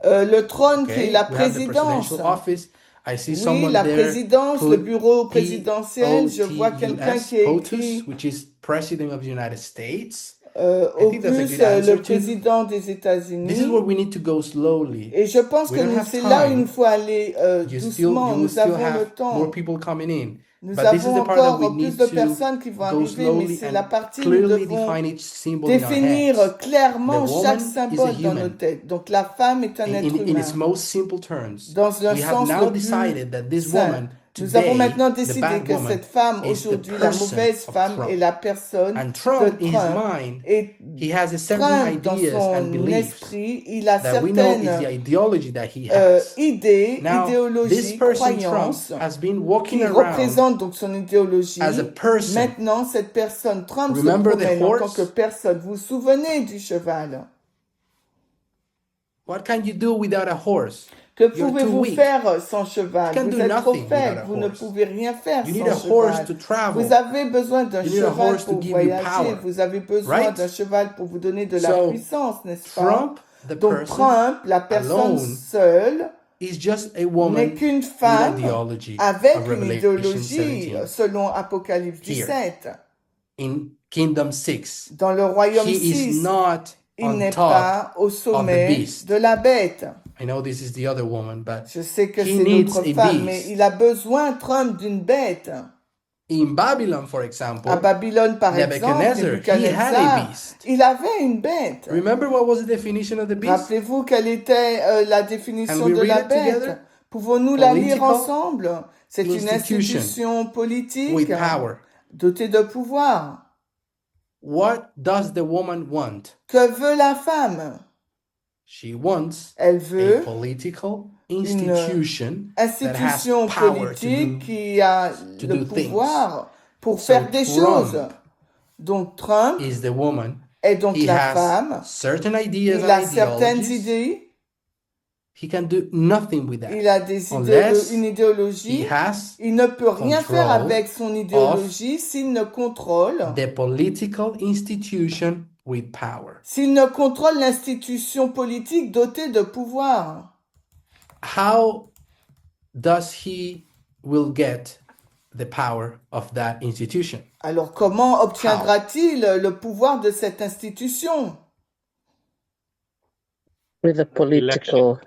Le trône qui est Okay, la we have the présidence. presidential office. I see Oui, someone la there présidence, le put bureau présidentiel. Je vois quelqu'un POTUS, qui a écrit which is President of the United States. au think that's a plus good answer le too. président des This is États-Unis. where we need to go slowly. Et je pense We que don't have c'est là où time. il faut aller You doucement. will Nous still avons le have more temps. people coming in. Nous But this is avons the part that we encore plus need de to personnes qui vont go arriver, mais slowly c'est la and partie où nous clearly devons define each symbol in our définir heads. clairement The chaque woman is a symbole dans nos human. têtes. Donc la femme est un être In its humain. most simple terms, Dans un we have sens now le plus decided that this sain. woman Nous avons today, maintenant the décidé bad que woman, cette femme, is the aujourd'hui, la person mauvaise of femme, Trump. est la personne And de Trump, in his Trump. mind, Et he has a certain Trump, dans ideas and son beliefs esprit, il a that we know is the certaines ideology that he has. idées, Now, this idéologies, person, Trump, croyances has been walking qui around représentent donc son idéologie. as a person. Maintenant, cette personne, Trump se Remember the promène en tant horse? que personne. Vous vous souvenez du cheval? What can you do without a horse? Que You're too pouvez-vous weak. faire sans cheval? You can Vous do êtes trop nothing without faible, a vous ne horse. pouvez rien faire You need sans a horse cheval. to travel. Vous avez besoin d'un You need a cheval horse to pour give you voyager, power. vous avez besoin Right? d'un cheval pour vous donner de la So, puissance, n'est-ce pas? Trump, the Donc person, Trump, la personne alone seule, is just a n'est woman qu'une with femme ideology avec of une Revelation idéologie 17. selon Apocalypse Here. 17. In Kingdom 6, Dans le royaume he is 6, not il on n'est top. pas au sommet beast. de la bête. I know this is the other woman, but Je sais que he c'est needs l'autre a femme, beast. mais il a besoin, Trump, d'une bête. In Babylon, for example, À Babylone, par exemple, Nebuchadnezzar, he had a Nebuchadnezzar, beast. il avait une bête. Remember what was the definition of the beast? Rappelez-vous quelle était la And définition we de read la it bête. together? Pouvons-nous la lire Political ensemble? C'est une institution with politique power. dotée de pouvoir. What does the woman want? Que veut la femme? She wants Elle a veut political institution that has institution power politique qui a to le do things. pouvoir pour So faire des Trump choses. Donc Trump is the woman. est donc He la has femme. certain ideas Il a and certaines ideologies. idées. He can do nothing with that. Il a des Unless une idéologie. he has Il ne peut rien faire control avec son idéologie s'il ne contrôle, the political institution with power. s'il ne contrôle l'institution politique dotée de pouvoir. How does he will get the power of that institution? Alors, comment obtiendra-t-il le pouvoir de cette institution? With a political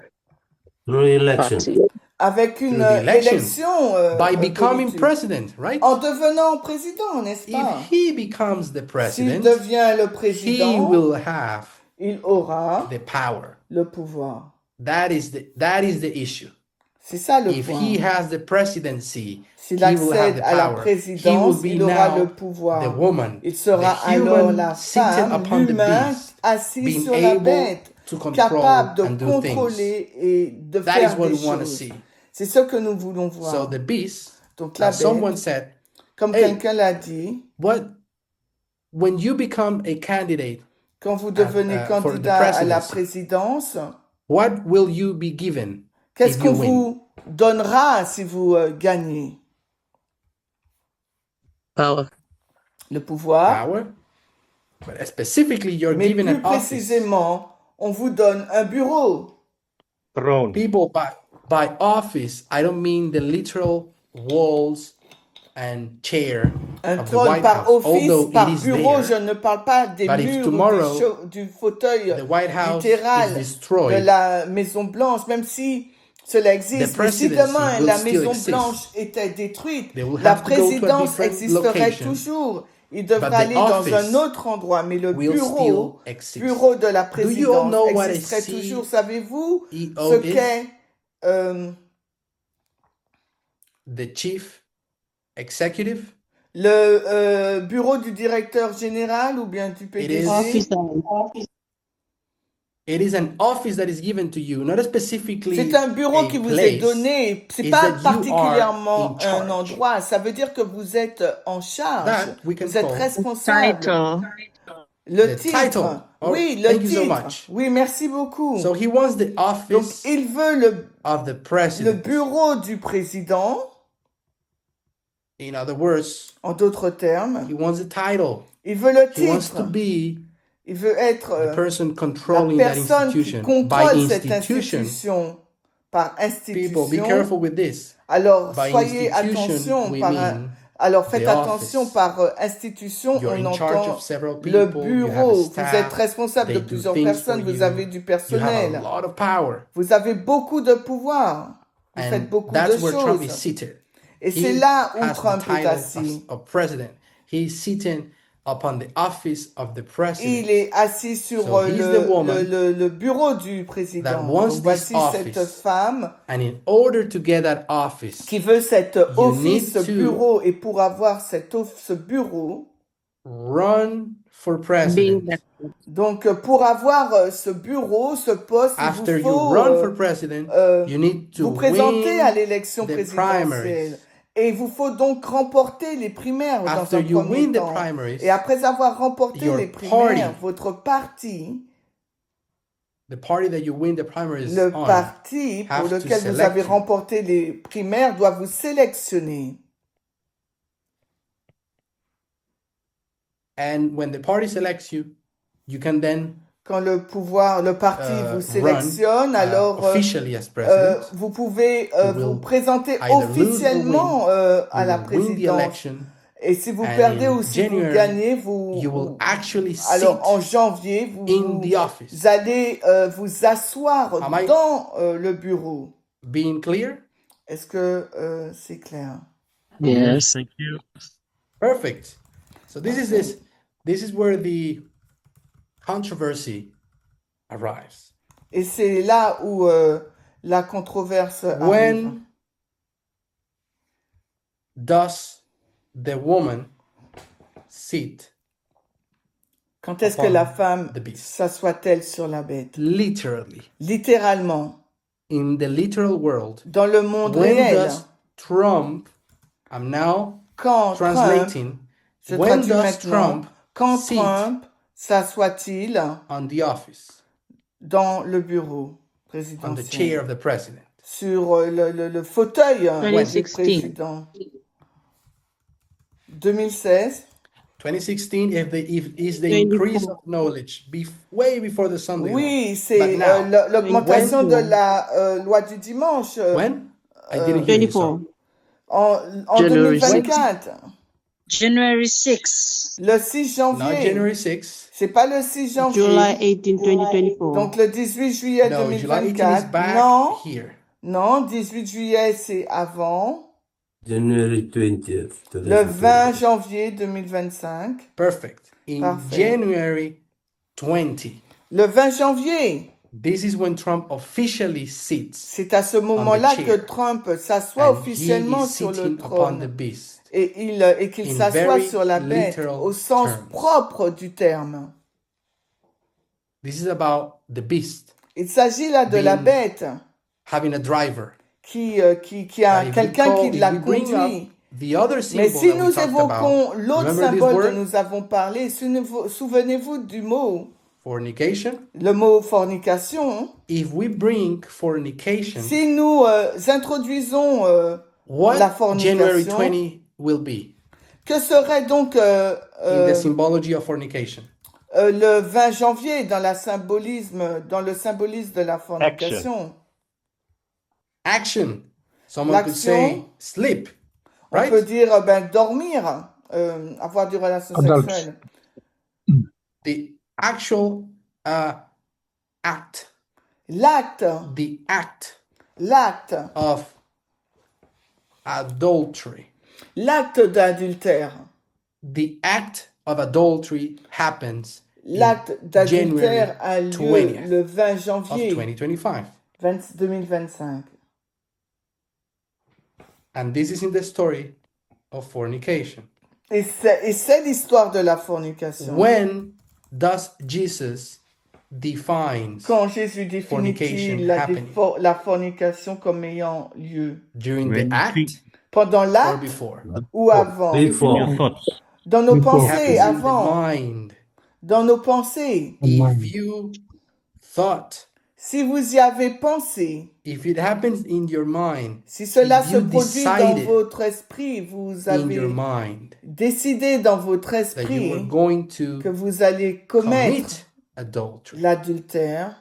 Through election. party. Avec une Through the elections. élection By becoming politique. president, right? En devenant président, n'est-ce pas? If he becomes the S'il president, devient le he président, will have il aura the power. le pouvoir. That is the issue. C'est ça le If point. he has the presidency, S'il he will have accède the à la power. He présidence, will be il aura now le the pouvoir. woman, Il sera the alors human la seated femme, upon the l'humain, beast, assis being sur la able bête, to control capable de and do things. contrôler et de That faire is what des we want to choses. see. C'est ce que nous voulons So voir. the beast, Donc la as someone bête, said, comme hey, quelqu'un l'a dit, when you become a candidate, quand vous devenez for the candidat à la presidency, présidence, what will you be given qu'est-ce if qu'on you win? vous donnera si vous gagnez? Power. Le pouvoir, Power, but specifically you're mais given plus an office. précisément, on vous donne un bureau. Throne. People, by office, I don't mean the literal walls and chair Un of the trône White par House, office, although par it is bureau, je there. ne parle pas des But if murs tomorrow du fauteuil the White House littéral is de destroyed, la Maison Blanche, même si cela existe. Mais si presidency demain will la still Maison exist. Blanche était détruite, They will la have to go to a présidence different existerait location, toujours. Il devrait but the aller dans office un autre endroit, mais le will bureau, still exist. bureau de la Do you all présidence know what a existerait toujours. Savez-vous CEO ce is? qu'est The chief executive? le bureau du directeur général ou bien du It PDG? is, it is an office that is given to you, not specifically C'est un bureau qui a vous est place. donné. C'est Is pas that you particulièrement are in charge. un endroit. Ça veut dire que vous êtes en charge. That we can Vous êtes call responsable. Title. Le the titre. title. Oh, Oui, le thank you so titre. much. Oui, merci beaucoup. So he wants the Donc, office il veut of the le president. bureau du président. In other words, En d'autres termes, he wants the title. il veut le He wants to titre. be Il veut être the person la controlling that personne qui institution. contrôle By cette institution, institution par people, be institution. careful with this. Alors, By soyez institution, attention we par mean alors faites the attention office. par institution, You're on in charge entend of several le people. You have a bureau. Vous staff. êtes responsable de They do plusieurs things personnes, for vous you. avez du You have a personnel, lot of power. vous avez beaucoup de pouvoir, vous faites And beaucoup that's de where Trump is choses. seated. Et c'est He là où has the Trump est title assis. of president. He is sitting upon the office of the president. Il est assis sur So he's the woman le bureau du président. that wants Donc voici this cette office. femme And in order to get that office, qui veut cet office, need ce to bureau. Et pour avoir ce bureau, run for Being president. that. donc pour avoir ce bureau, ce poste, After il vous you faut run for president, you need to vous présenter à win l'élection the présidentielle. primaries. Et il vous faut donc remporter les primaires dans After un you premier win the temps. primaries, Et après avoir remporté your les primaires, party, votre parti, the party that you win the primaries le on, parti pour have to lequel vous select avez you. remporté les primaires doit vous sélectionner. And when the party selects you, you can then Quand le parti vous run sélectionne, alors officially as president. vous pouvez You vous will présenter either lose or officiellement à You la will win the présidence. election, Et si vous and perdez in ou si vous January, gagnez, you will actually sit alors en janvier, in the office. vous allez vous asseoir Am I dans le bureau. being clear? Est-ce que c'est clair? Yes. Thank you. Perfect. So this is where the controversy arrives. Et c'est là où la controverse arrive. When does the woman sit Quand est-ce que upon la femme the beast? s'assoit-elle sur la bête? Literally, Littéralement, in the literal world, dans le monde when réel, does Trump, I'm now quand translating, je when traduis does maintenant, Trump quand sit Trump s'assoit-il on the office, dans le bureau on the présidentiel, chair of the president? sur le fauteuil du 2016. président? 2016, 2016 is the increase of knowledge way before the Sunday oui, law. c'est But now, l'augmentation when- de la loi du dimanche. When? I didn't hear you, 24. sorry. En January 2024. January 6. Le 6 Not janvier. January 6. C'est pas le 6 janvier. July 18, 2024. Donc le 18 juillet No, July 18 is 2024. back Non, here. non, 18 juillet c'est avant. January 20th. Le 20 janvier 2025. Perfect. In Parfait. January 20, Le 20 janvier. this is when Trump officially sits C'est à ce moment-là que chair. Trump s'assoit and he officiellement is sur le sitting upon the trône beast. et qu'il in s'assoit very sur la bête literal au sens terms. propre du terme. This is about the beast Il s'agit là de la Being- bête having a driver. qui a But if quelqu'un qui if la we bring up conduit. the other Mais symbol si that we nous talked évoquons about, l'autre remember this symbole dont word? nous avons parlé, souvenez-vous du mot, Fornication. le mot fornication. If we bring fornication, Si nous introduisons what la January fornication, 20 will be que serait donc in the symbology of fornication? le 20 janvier dans le symbolisme de la fornication? Action. Someone could say L'action. sleep, On right? peut dire dormir, avoir des relations Adults. sexuelles. The actual act, L'acte of adultery. l'acte d'adultère. The act of adultery happens L'acte d'adultère January a lieu 20th le 20 of janvier 2025. 2025. And this is in the story of fornication. Et c'est l'histoire de la fornication. When does Jesus defines Quand Jésus définit fornication happening? la fornication comme ayant lieu? during When the you act think Pendant or l'acte before? ou avant? in Before. your thoughts, Dans nos It pensées happens in the avant. mind. Dans nos pensées. If you thought, Si vous y avez pensé, if it happens in your mind, si cela if se you produit dans decided votre esprit, vous in your avez mind décidé dans votre that you esprit were going to que vous allez commettre commit adultery, l'adultère,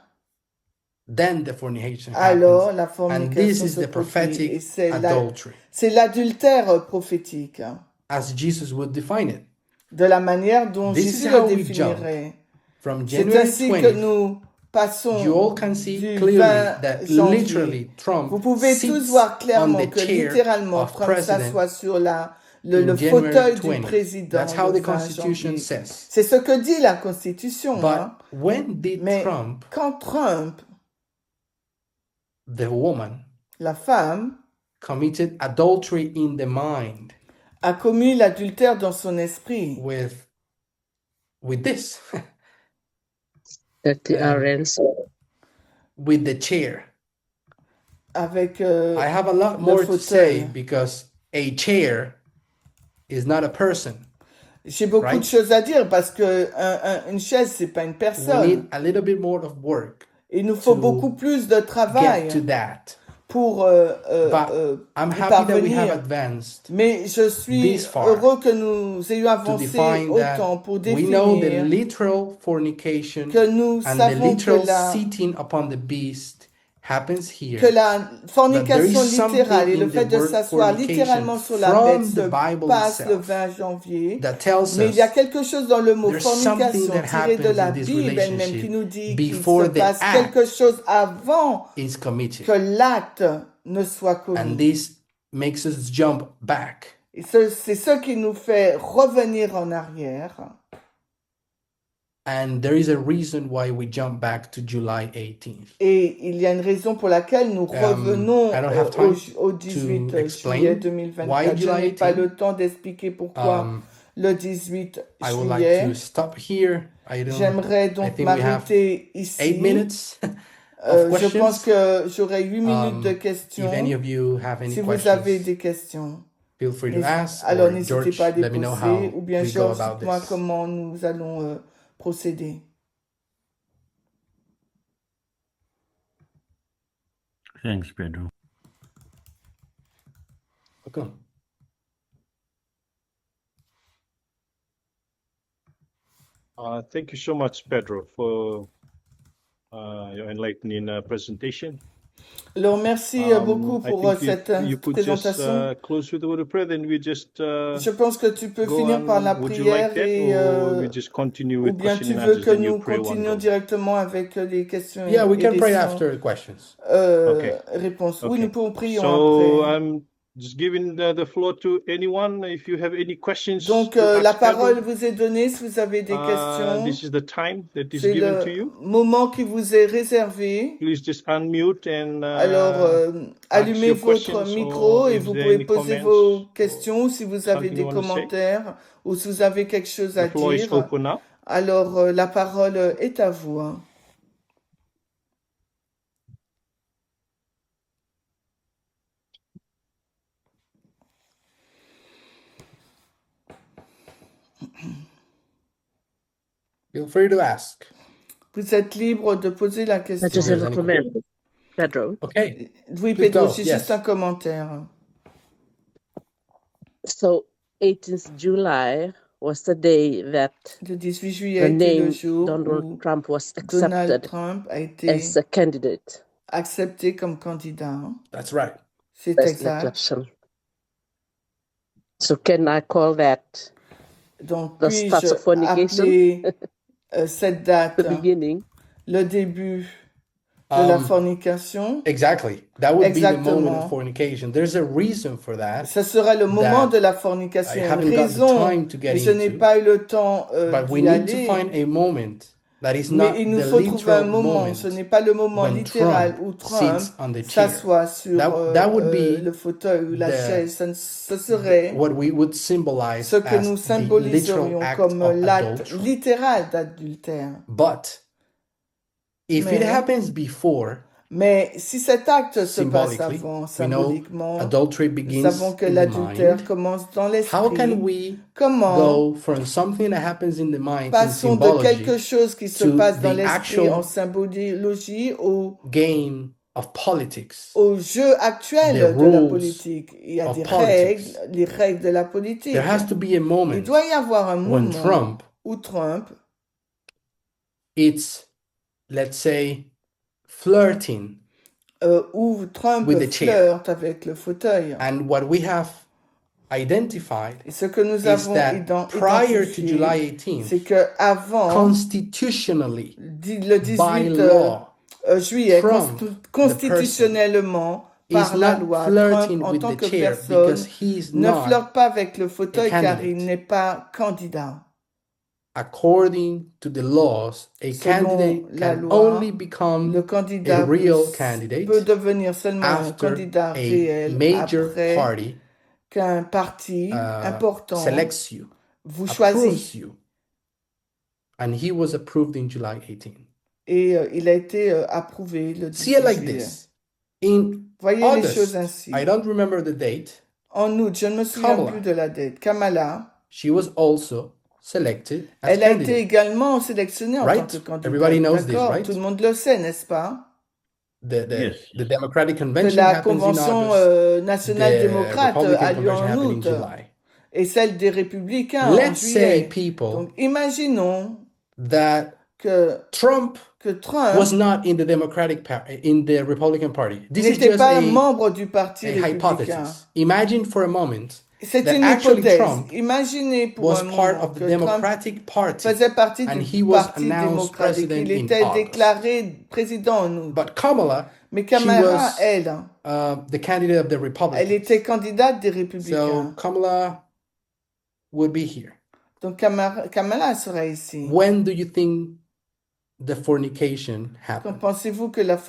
then the fornication alors happens. la And this fornication is se the produit. prophetic Et c'est adultery, l'adultère prophétique, as Jesus would define it. de la manière dont This Jésus is le how we définirait. From C'est January ainsi que 20th, nous passons you all can see du clearly 20 that janvier. literally Trump Vous pouvez tous sits voir on clairement the que chair littéralement of Trump president s'assoit sur le in January fauteuil du 20. président That's how le the 20 Constitution janvier. says. C'est ce que dit la Constitution. But when did Mais Trump, quand Trump, the woman, la femme, committed adultery in the mind a commis l'adultère dans son esprit with this, That the RNs. with the chair? avec I have a lot more to say fauteuil. because a chair is not a person. J'ai beaucoup Right? de choses à dire parce que une chaise, c'est pas une We personne. need a little bit more of work Il nous faut to beaucoup plus de get to travail that. pour But I'm y happy that we have parvenir. advanced Mais je suis this far heureux que nous ayons to avancé define that autant pour we know the définir literal fornication que nous and the savons literal sitting upon the beast happens que here. la But there fornication is something littérale et le in fait the de word s'asseoir fornication littéralement sur la bête from se the Bible passe le itself 20 janvier. that tells Mais il y a us quelque chose dans le mot there's something fornication that tiré de happens la in this Bible elle-même qui relationship nous dit qu'il before se the passe act quelque chose avant is committed. que l'acte ne soit And commis. this makes us jump back. Et c'est ce qui nous fait revenir en arrière. And there is a reason why we jump back to July 18th. Et il y a une raison pour laquelle nous revenons I don't have time au 18 to explain juillet why 2024. Je July n'ai pas 18. le temps d'expliquer pourquoi le 18 I would like juillet. to stop here. J'aimerais I donc think we have m'arrêter 8 ici. minutes of Je pense questions. que j'aurai 8 minutes de If questions. any of you have any Si vous avez questions, des questions, feel free to ask. alors Or n'hésitez George, pas à les let me know poser. how Ou bien we go Georges, about dites-moi this. comment nous allons procéder. thanks, Pedro. Okay. Thank you so much, Pedro, for your enlightening presentation. Alors, merci beaucoup I pour think cette you could just présentation. close with the word of prayer, then we just Je pense que tu peux go finir par la on. Would you like prière that, et or we just continue ou with bien question tu and veux answers, que then you nous pray one continuions go? directement avec les questions Yeah, we et can les pray sans after the questions. réponses. Oui, Okay. nous pouvons prier So après. I'm just giving the floor to anyone if you have any questions Donc, to la ask parole Pedro. vous est donnée si vous avez des questions. This is the time that is C'est given le to you. moment qui vous est réservé. Please just unmute and Alors, ask allumez your votre questions, micro or et if vous there are pouvez any poser comments vos or questions si vous avez something des you want to say. commentaires ou si vous avez quelque chose à The floor is dire. open now. Alors, la parole est à vous. Hein. Feel free to ask. Vous êtes libre de poser la I question. just have there's a any comment, Pedro. Okay, Oui, please Pedro, go. c'est Yes. juste un commentaire. So 18th July was the day that Le 18 juillet the a été le name jour Donald où Trump was Donald accepted Trump a été as a candidate. accepté comme candidat. That's right. C'est That's an exact. exception. So can I call that Donc, the start puis-je of fornication, appeler cette date the beginning? le début de la Um, fornication? Exactly. That would be the moment of Exactement. fornication. There's a reason for that. Ce sera le moment that de la fornication. I Il y a une haven't got the raison, time to get mais je n'ai into. pas eu le temps But we d'y need to aller. find a moment that is Mais not il nous the faut trouver un literal moment. Ce moment n'est pas le moment when littéral Trump où Trump sits on the chair. s'assoit sur That would be le fauteuil ou la the- chaise. Ce serait what we would symbolize ce que nous as the literal symboliserions act comme of l'acte adultery. littéral d'adultère. But if it Mais- happens before, Mais si cet acte se passe symbolically, avant, we know symboliquement, adultery nous begins savons que in the l'adultère mind. commence dans How can l'esprit. we Comment go from something that happens in the mind in passons de quelque symbology chose qui se to passe dans the l'esprit en actual symbologie game of politics? au jeu actuel The de la rules politique? Il y a of des politics. règles, les règles de la politique. There has to be a Il moment doit y avoir un when moment Trump, où Trump, it's, let's say, flirting. où Trump With the chair. flirte avec le fauteuil. And what we have identified Et ce que nous is avons that prior to July identifié, c'est 18th, que avant constitutionally, le by 18 law, juillet, Trump, constitutionnellement, is par la not loi, flirting Trump, en with tant the que chair personne, because he's ne not, flirte pas avec le fauteuil car candidate. il n'est pas candidat. according to the laws, a Selon candidate la can loi, only le become candidat a real peut candidate devenir seulement un after candidat a réel major après party qu'un parti important selects you, vous approves choisit. you. And he was approved in July 18. Et il a été approuvé le See it 18 like juillet. this. In Voyez les choses August, ainsi. I don't remember the date, En août, je ne me souviens Kamala. plus de la date. Kamala, she was also selected as elle a été candidate. également sélectionnée en Right? tant que candidate. Everybody knows this, D'accord? right? Tout le monde le sait, n'est-ce pas? The Yes. Democratic Que Convention la happens in Convention August. nationale The démocrate Republican a lieu Convention en happened in août July. et celle des républicains en Let's say, juillet. people, Donc imaginons that que Trump Trump was not in the Republican Party. This is n'était just pas a membre du parti a républicain. hypothesis. Imagine for a moment C'est that une actually hypothèse. Trump Imaginez pour was un part moment of the que Trump Democratic Party, faisait partie and du he was parti announced démocratique. president Il in était August. déclaré président en août. But Kamala, Mais she Kamala, was elle, the candidate of the elle Republicans. était candidate des So républicains. Kamala would be here. Donc Kamala sera ici. When do you think the fornication Quand happened? pensez-vous que la In this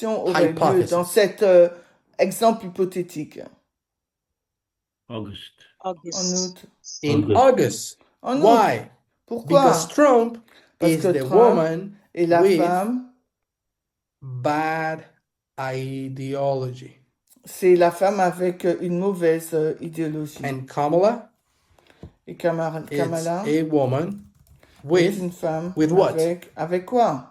fornication aurait lieu hypothesis. dans cet exemple hypothétique? August. En August. août. In August. August. En août. Why? Pourquoi? Because Trump Parce is que the Trump woman est la with femme, bad ideology. c'est la femme avec une mauvaise idéologie. And Kamala Et Kamala is a woman est with une femme with what? avec quoi?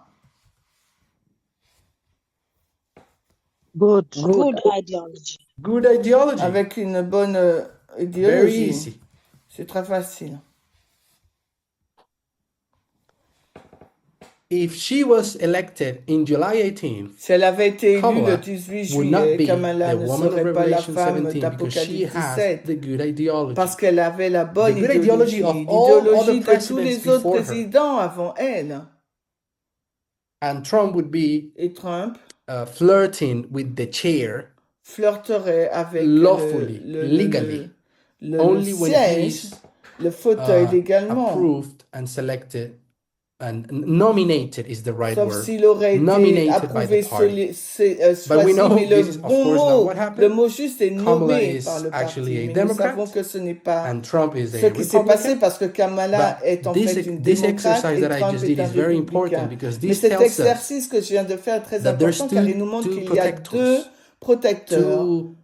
Good. Good ideology. good ideology. Avec une bonne Very idéologie. easy. C'est très facile. if she was elected in July 18th, Si elle avait été élue le Kamala 18 would not juillet, be Kamala the ne woman of serait pas la Revelation femme 17 because she d'Apocalypse has 17, the good ideology. parce qu'elle avait la bonne The good ideology idéologie, of all l'idéologie other de tous les presidents autres before her. présidents avant elle. And Trump would be Et Trump flirting with the chair flirterait avec lawfully, legally, le only when siège, he's le fauteuil légalement. approved and selected and nominated is the right Sauf word. s'il aurait été Nominated by approuvé, the party. choisi, we know mais this le is of bon course not mot, what le happened. mot juste est Kamala nommé is par le actually parti. a Mais nous savons Democrat, que ce n'est pas and Trump is ce a qui s'est passé Republican. parce que Kamala But est en this, fait une this démocrate exercise et that I Trump just est did un is very républicain. important because Mais this cet tells us exercice que je viens de faire est très that there's important car il nous montre two qu'il y a deux protectors, protecteurs, two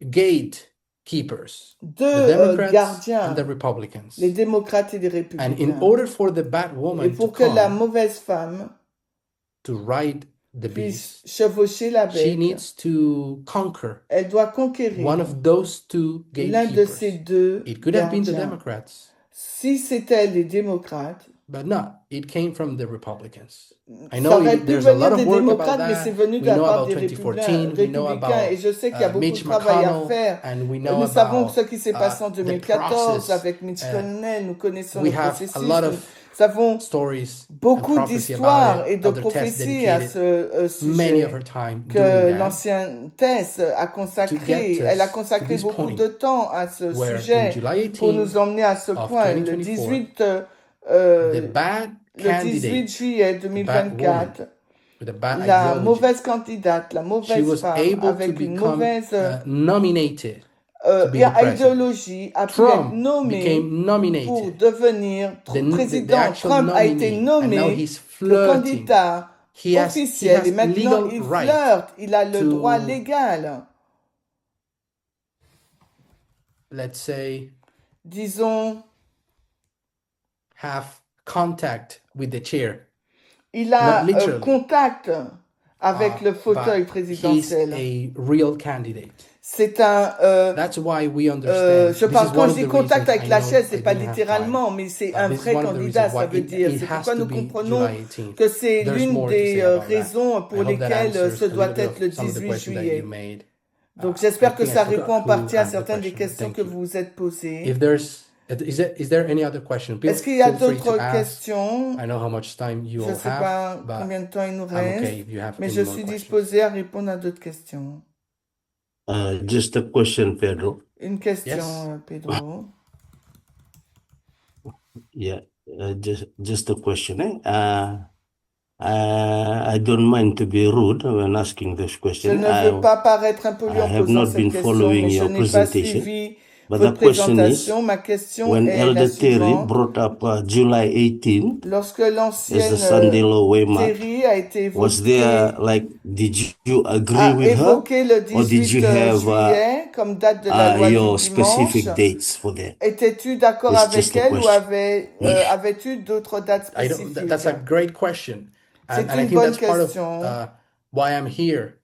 gatekeepers, the deux Democrats and gardiens, the Republicans. les démocrates et les And in républicains. order for the bad Et woman to pour que la come mauvaise femme to ride the puisse beast, chevaucher la she bête, needs to conquer elle doit one conquérir of those two l'un de ces gatekeepers. deux It could have been the gardiens. Democrats, Si c'était les démocrates, but not. It came from the Republicans. I ça know aurait pu there's a lot venir of des work about démocrates, mais c'est that. venu de We la know part about des 2014. We know républicains. about Et je sais qu'il y a beaucoup de Mitch travail à McConnell, faire. and we know Nous savons about ce qui s'est passé en the 2014 process. avec Mitch McConnell. Nous connaissons We le have a processus. lot Nous of avons stories and beaucoup prophecy about d'histoires it. et de Other tests prophéties à dedicated ce many sujet of her time doing que that l'ancienne Thèse a to consacré. get Elle a us to consacré this beaucoup point de temps à ce where in sujet July pour 18 nous emmener à ce of point. Le 2024, 18, the bad le 18 candidate, juillet the bad woman 2024, with a bad la ideology, mauvaise candidate, la she mauvaise was femme able to avec une become mauvaise nominated to be the president. idéologie a pu être Trump nommée became pour nominated, devenir the président. actual Trump a été nominee, and now nommé he's le flirting. candidat He has officiel et maintenant legal il right flirte. Il a le to, droit légal, let's say, disons, have contact with the chair. il a Not literally. contact avec le fauteuil But he's présidentiel. a real candidate. C'est un That's why we understand. je This parle is quand one je of dis the contact reasons avec I la know chaise, I c'est pas didn't have littéralement, time. mais c'est un This is vrai one of the candidat, reasons ça why veut dire. it C'est has pourquoi to nous be comprenons July 18th. que c'est There's l'une more to des say about that. raisons I pour hope that lesquelles answers ce a doit little bit être le of some of the 18 questions that you juillet. made. Donc I j'espère que think I ça forgot répond en to partie à answer the certaines des question. questions Thank que you. vous vous êtes posées. If there's, is there any other question? Est-ce qu'il y a Feel free d'autres to ask. questions? I know how much time you Je all ne sais have, pas but combien de temps il nous I'm reste, okay if you have mais any je more suis questions. disposée à répondre à d'autres questions. Just a question, Pedro. Une question, Yes. Pedro. Yeah, just a question. I don't mind to be rude when asking this Je question. ne veux pas paraître I impoli en have posant not cette been question, following mais je your n'ai pas presentation. suivi But votre the question is, présentation. Ma question when est la Elder Terry suivante. brought up July 18 Lorsque as l'ancienne the Sunday law waymark, Terry a été was there évoquée, did you agree a with her, évoqué le or did 18 you have juillet comme date de la loi du your dimanche? specific dates for that? Étais-tu d'accord It's avec just a elle ou question. avais-tu d'autres dates I don't, spécifiques? that's a great question. C'est And I une think bonne that's part of question. why I'm here.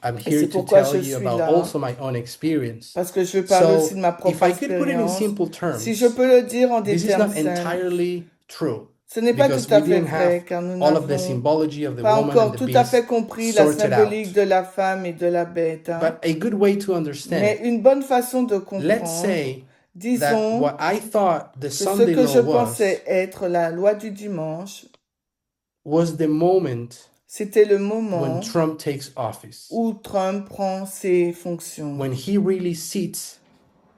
I'm Et here c'est to pourquoi tell je you suis about là, also my own experience. parce que je veux parler aussi So, de ma if propre I could put it in expérience. simple terms, Si je peux le dire en des this is termes not simples, entirely true ce n'est pas because tout à we fait didn't vrai, have car nous all of the n'avons symbology of the pas woman encore and the tout à fait beast compris la sorted symbolique out. de la femme et de la bête. Hein. But a good way to understand Mais it, une bonne façon de let's comprendre, say that disons what I thought the que ce Sunday que je law pensais être la loi du dimanche, was the moment c'était le when moment Trump takes office, où Trump prend ses fonctions. when he really sits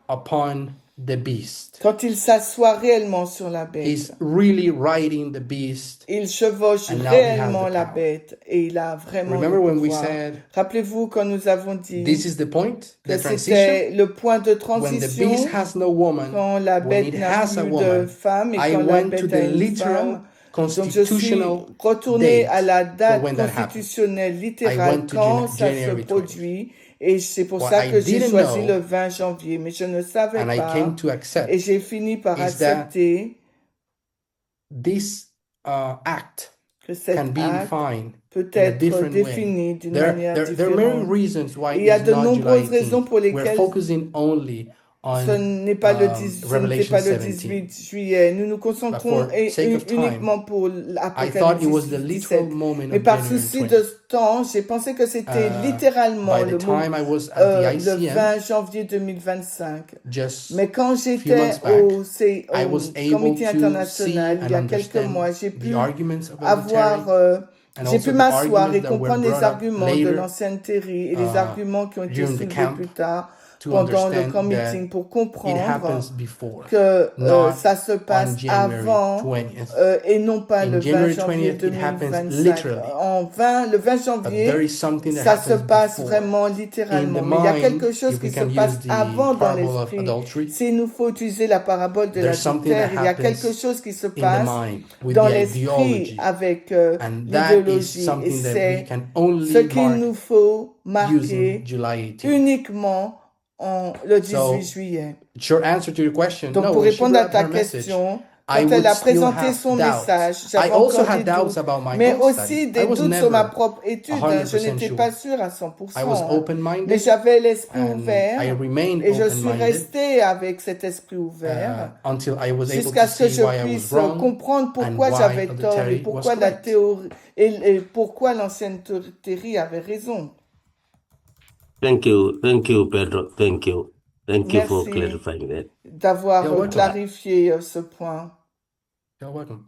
upon the beast. Quand il s'assoit réellement sur la He's bête, really riding the beast. il chevauche And now he has réellement the la power. bête et il a vraiment Remember le when we pouvoir. said Rappelez-vous quand nous avons dit this is the point, que the transition? c'était le point de When the transition beast has no woman, quand la when bête it n'a has a plus de woman, femme et I quand la went to bête the a une literal femme. Donc je suis constitutional retournée à date la for date when that happens. constitutionnelle I littérale went to quand ça se January 20th. produit et c'est pour What ça I que j'ai didn't choisi know, le 20 janvier. Mais je ne savais and I pas came to et accept, j'ai fini par is that accepter this act que can cet be acte defined peut in a être different way. défini d'une There manière are many différente. reasons why Il y a it's de not July nombreuses raisons 18th. pour We're lesquelles focusing only Ce on n'est pas le 10, ce n'était Revelation pas le 17. 18 juillet. Nous nous concentrons But for sake of time, uniquement pour I thought l'Apocalypse it was the literal 17. moment Mais of par January souci 20. de temps, j'ai pensé que c'était littéralement By the le mot time I was at the le ICM, 20 janvier 2025. just Mais quand a few j'étais months back, au I was able comité to international see il y and a quelques understand mois, j'ai the pu arguments of avoir, Elder and j'ai also pu the m'asseoir arguments et that were comprendre les brought up arguments de later l'ancienne Terry et les arguments qui ont été during the soulevés camp plus tard to pendant le understand camp that meeting pour it comprendre happens before, que not ça se on passe January avant 20th. et non pas le In 20 January janvier 20th, it happens 2025. literally. Le 20 But there janvier, is something that ça se happens passe before. vraiment In the littéralement. Mais il y a quelque mind, chose if qui we se can passe use the avant dans parable of l'esprit. adultery, S'il nous faut utiliser la parabole de there's something that l'adultère, il y a quelque happens chose qui se in the passe mind with dans the l'esprit ideology. avec And that is l'idéologie. Et something that we c'est can ce only qu'il mark nous faut using marquer July 18th. uniquement le 18 So, juillet. short answer to your question, Donc, no, pour when she répondre à brought ta her message, question, I quand elle would a still présenté have son doubts. message, I j'avais also encore had des doubts doutes, about my mais own aussi study. I des was doutes sur ma never propre étude. 100% Je n'étais sure. pas sûre à I 100%, was mais open-minded j'avais l'esprit and I ouvert remained et je suis open-minded restée avec cet esprit ouvert until I was able jusqu'à to ce que see je why I was puisse wrong comprendre and pourquoi why j'avais Elder tort et Terry was pourquoi la correct. théorie et pourquoi l'ancienne Terry avait raison. Thank you, Pedro. Thank you for Merci clarifying that. d'avoir You're welcome. clarifié ce point. You're welcome.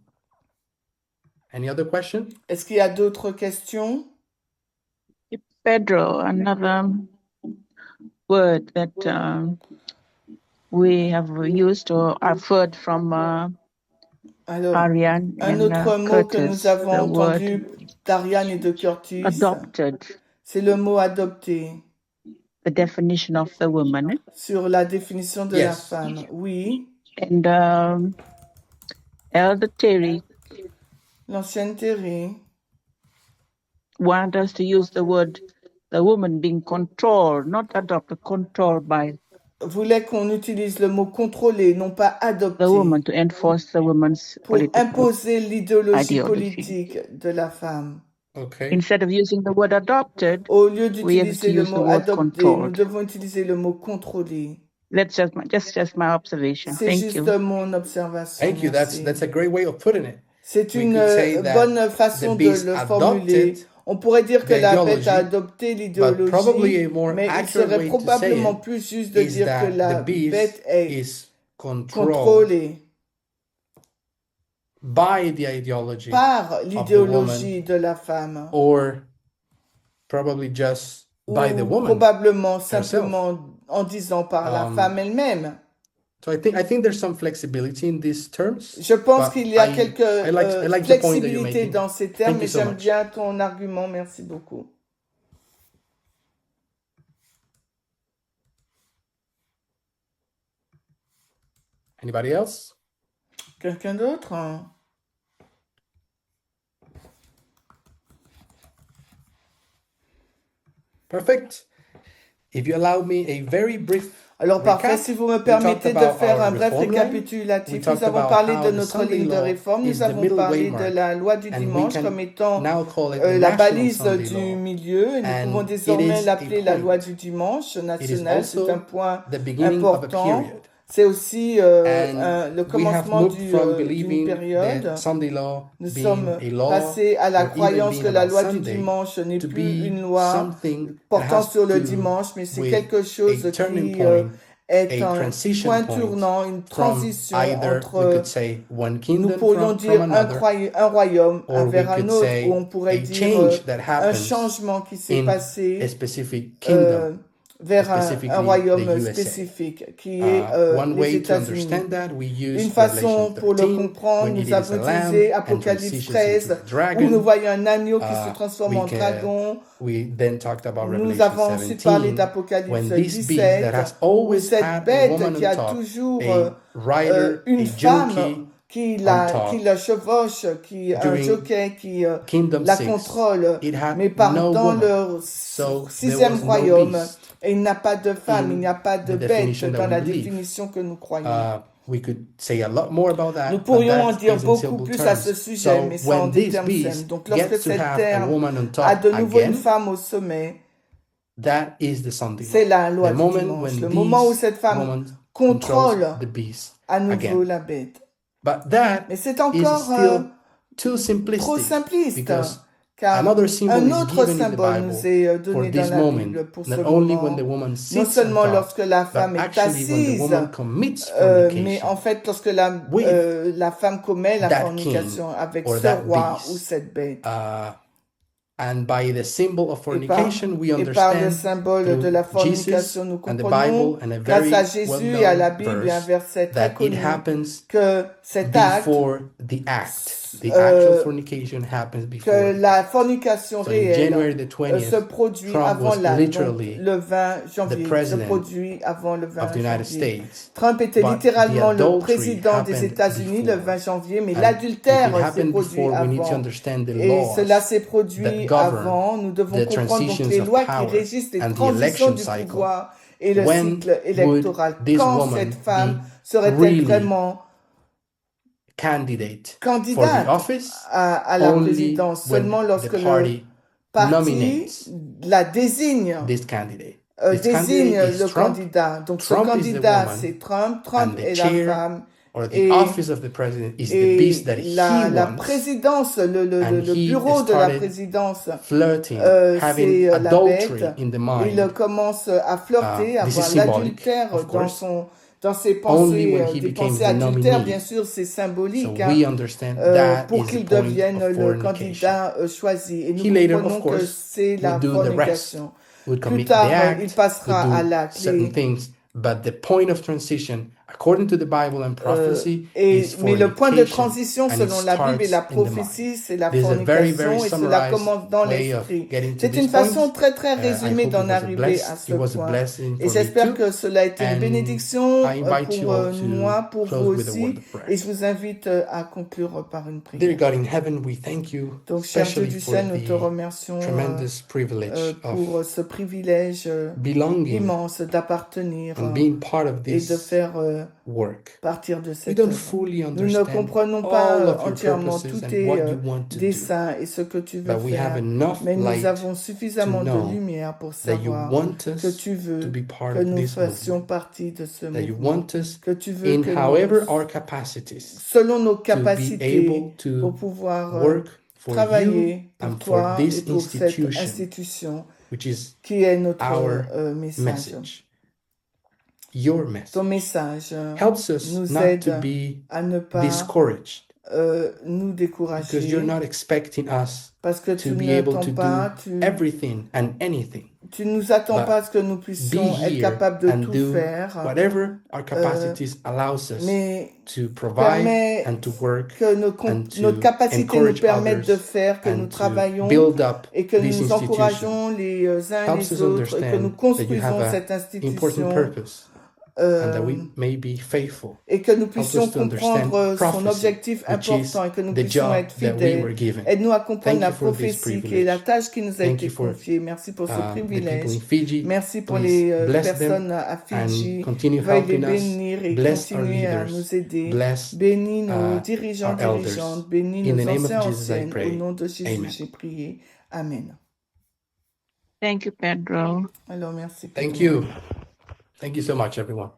Any other question? Est-ce qu'il y a d'autres questions? Pedro, another word that we have used or I've heard from Alors, Ariane un and autre mot que nous Curtis, avons the word entendu d'Ariane et de Curtis, adopted, c'est le mot adopté the definition of the woman. sur la définition de la Yes. femme. Oui, And Elder Terry l'ancienne Terry want us to use the word the woman being controlled, not adopted, controlled by voulait qu'on utilise le mot contrôler, non pas adopter, the woman to enforce the woman's pour political imposer l'idéologie ideology. politique de la femme. Okay. Instead of using the word adopted, Au lieu we have to d'utiliser le use the mot word adopter, nous controlled. devons utiliser le mot contrôler. That's just my observation. C'est Thank juste you. mon observation. Thank you. Merci. That's a great way of putting it. C'est We une could say that bonne façon the de beast le formuler. adopted On pourrait dire que the la bête a ideology, adopté but probably l'idéologie, a more mais il accurate serait way to say probablement it plus juste de is dire que that la the beast bête est is controlled contrôlée by the ideology par of the l'idéologie woman, de la femme, or probably just by the ou woman probablement herself. simplement en disant par la femme elle-même. So I think there's some flexibility in these terms. Je pense but qu'il y a I quelques like the point that you're flexibilités making. dans ces termes, Thank mais you so j'aime much. bien ton argument. Merci beaucoup. Anybody else? Quelqu'un d'autre? Perfect. If you allow me a very brief Alors parfait, recap, si vous me we permettez talked de about faire our un bref reform line. récapitulatif, We nous talked avons about parlé how de the notre Sunday ligne de law réforme, is nous the avons middle parlé de waymark, la loi du and we dimanche can comme étant now call it the la National balise Sunday du law. milieu, et nous And pouvons it désormais is l'appeler a la loi point. du dimanche It is national, c'est un also point the beginning of a important. period. C'est aussi And le we have commencement moved from d'une believing période. the Sunday law Nous being sommes a law passés à la or even croyance being que la about loi du Sunday dimanche n'est to plus be une loi something that portant has sur le to dimanche, mais c'est with quelque chose a turning qui point, est a un transition point point tournant, une from transition either we entre, could say one nous kingdom pourrions from dire another, un royaume or we vers un could autre, say ou on pourrait a dire change that un happens changement qui s'est in a passé specific kingdom, vers un specifically the royaume USA. spécifique qui est One les way to États-Unis. understand that, we use Une façon Revelation pour le 13 comprendre, when it nous is avons a lamb utilisé and Apocalypse transitions 13, into a où nous dragon. voyons un agneau qui se transforme en We dragon. then talked about Nous Revelation avons ensuite parlé 17, d'Apocalypse when this beast 17, that has où always cette had a bête woman qui on a top, toujours a rider, une a femme jockey qui on top, la chevauche, un during jockey qui Kingdom la 6, contrôle, it had mais no dans woman. leur So there sixième was no royaume, beast et il n'y a pas de femme, il n'y a pas de the bête definition that dans we la believe. définition que nous croyons. We could say a lot more about that, Nous but pourrions en that dire is in beaucoup simple plus à ce terms. sujet, So mais ça en when des this termes simples. beast Donc lorsque gets to cette have a terre woman on a top de nouveau une again, femme au sommet, That is the Sunday C'est law. la loi The du moment dimanche. when Le moment où these cette femme women contrôle controls the beast à nouveau again. la bête. But that Mais c'est is encore still too trop simplistic simpliste, because car another symbol un is autre given in the symbole nous Bible est for donné this dans la moment, Bible pour ce not only when moment. the woman Non sits on seulement top, lorsque la but femme est actually when the assise, woman commits mais fornication en fait lorsque la femme commet la that fornication avec or ce that roi ou beast. cette bête. And by the symbol of Et par fornication, we le understand symbole de through la Jesus fornication, nous and the comprenons, Bible and a grâce very à Jésus et à la well-known Bible, un verse verset très that it connu, happens que cet acte, before the act. The actual fornication happens before que the la act. fornication So in January réelle the 20th, se produit Trump avant was l'acte, donc literally le 20 janvier, se president produit avant le 20 of the United janvier. States. Trump était But littéralement the le adultery président des happened États-Unis le 20 before. janvier, mais And if l'adultère it s'est happened produit before, we need to avant. understand the Et cela laws s'est that produit govern avant. Nous devons the comprendre donc transitions les of lois qui power régissent les and the transitions election du cycle. pouvoir et le When cycle électoral. would this Quand woman cette femme be serait-elle really vraiment candidate for the candidate office? à la Only présidence when seulement the lorsque le party parti nominates la désigne, this candidate. This désigne candidate is le Trump. candidat. Donc ce Trump is the candidat, woman, c'est Trump. and Trump the est la chair femme. or the Et, office of the president is the beast that he la wants, présidence, and le he bureau de la started présidence, flirting, having c'est la bête. adultery in the Il mind. commence à flirter, à This is avoir symbolic, l'adultère of course. dans ses Only pensées, when he des becomes pensées the adultères, nominee. bien sûr, c'est So symbolique, we understand that pour is the qu'il point devienne of le fornication. candidat choisi. Et nous He later, comprenons of que course, c'est la would do the rest, fornication. would Plus commit the tard, il act, passera à would do l'acte. certain things, but the point of transition, according to the Bible and prophecy, is Mais le point de fornication, transition and it selon la Bible et la starts in the mind. prophétie, c'est la This is a very, fornication very et cela summarized commence dans way of l'esprit. getting to C'est this une façon point. très I résumée hope d'en arriver à ce it was a point. blessing Et for me j'espère too. que cela a été une And bénédiction I invite you pour all to moi, pour close vous with a word aussi. of prayer. Et je vous invite à conclure par une Dear prière. God in heaven, we thank you Donc, cher Dieu especially du for ciel, nous te the remercions tremendous privilege pour of ce privilège belonging immense d'appartenir and being part of et de this faire work. partir de We cette don't œuvre. fully Nous ne understand comprenons all pas of your entièrement purposes tous and tes what you want to do, desseins et ce que tu veux but we have faire, enough mais nous light avons suffisamment to de know lumière pour that you savoir want que us tu veux to be part que of nous this fassions movement, partie de ce that you mouvement, want us que tu veux in que however nous, our capacities selon nos to be capacités, able pour to pouvoir work for you travailler pour and for toi et this pour cette institution, institution which is qui est notre our message. message. Your Ton message message helps us nous not to aide be à ne pas discouraged nous because you're décourager not expecting us parce que to tu be able n'attends to pas, do everything and anything. tu nous attends But pas à ce que nous Be puissions être here capables de and tout do faire, whatever our capacities allows us mais to provide permets and to work que and to notre capacité nous encourage permette de others faire, que nous and to travaillons build up et que this nous institution. encourageons les uns Helps les us autres et que nous understand that you have construisons an cette important institution purpose and that euh, we may be faithful. et que nous Help puissions us to understand comprendre son prophecy, objectif which is important et que nous the puissions job être that we fidèles. were given. Aide-nous à comprendre Thank la you for this prophétie qui est la privilege. tâche qui nous a Thank été you for confiée. Merci pour ce the people privilège. in Fiji. Merci pour Please les bless personnes them à Fidji. and continue Veuille les helping us. bénir et Bless our continuer à leaders. nous aider. Bless Bénis nos our dirigeants, elders. dirigeantes. Bénis In nos the name of anciens, Jesus, I anciennes. Au pray. nom de Jésus, Amen. j'ai prié. Amen. Thank you, Pedro. Alors, merci. Thank Pedro. you. Thank you so much, everyone.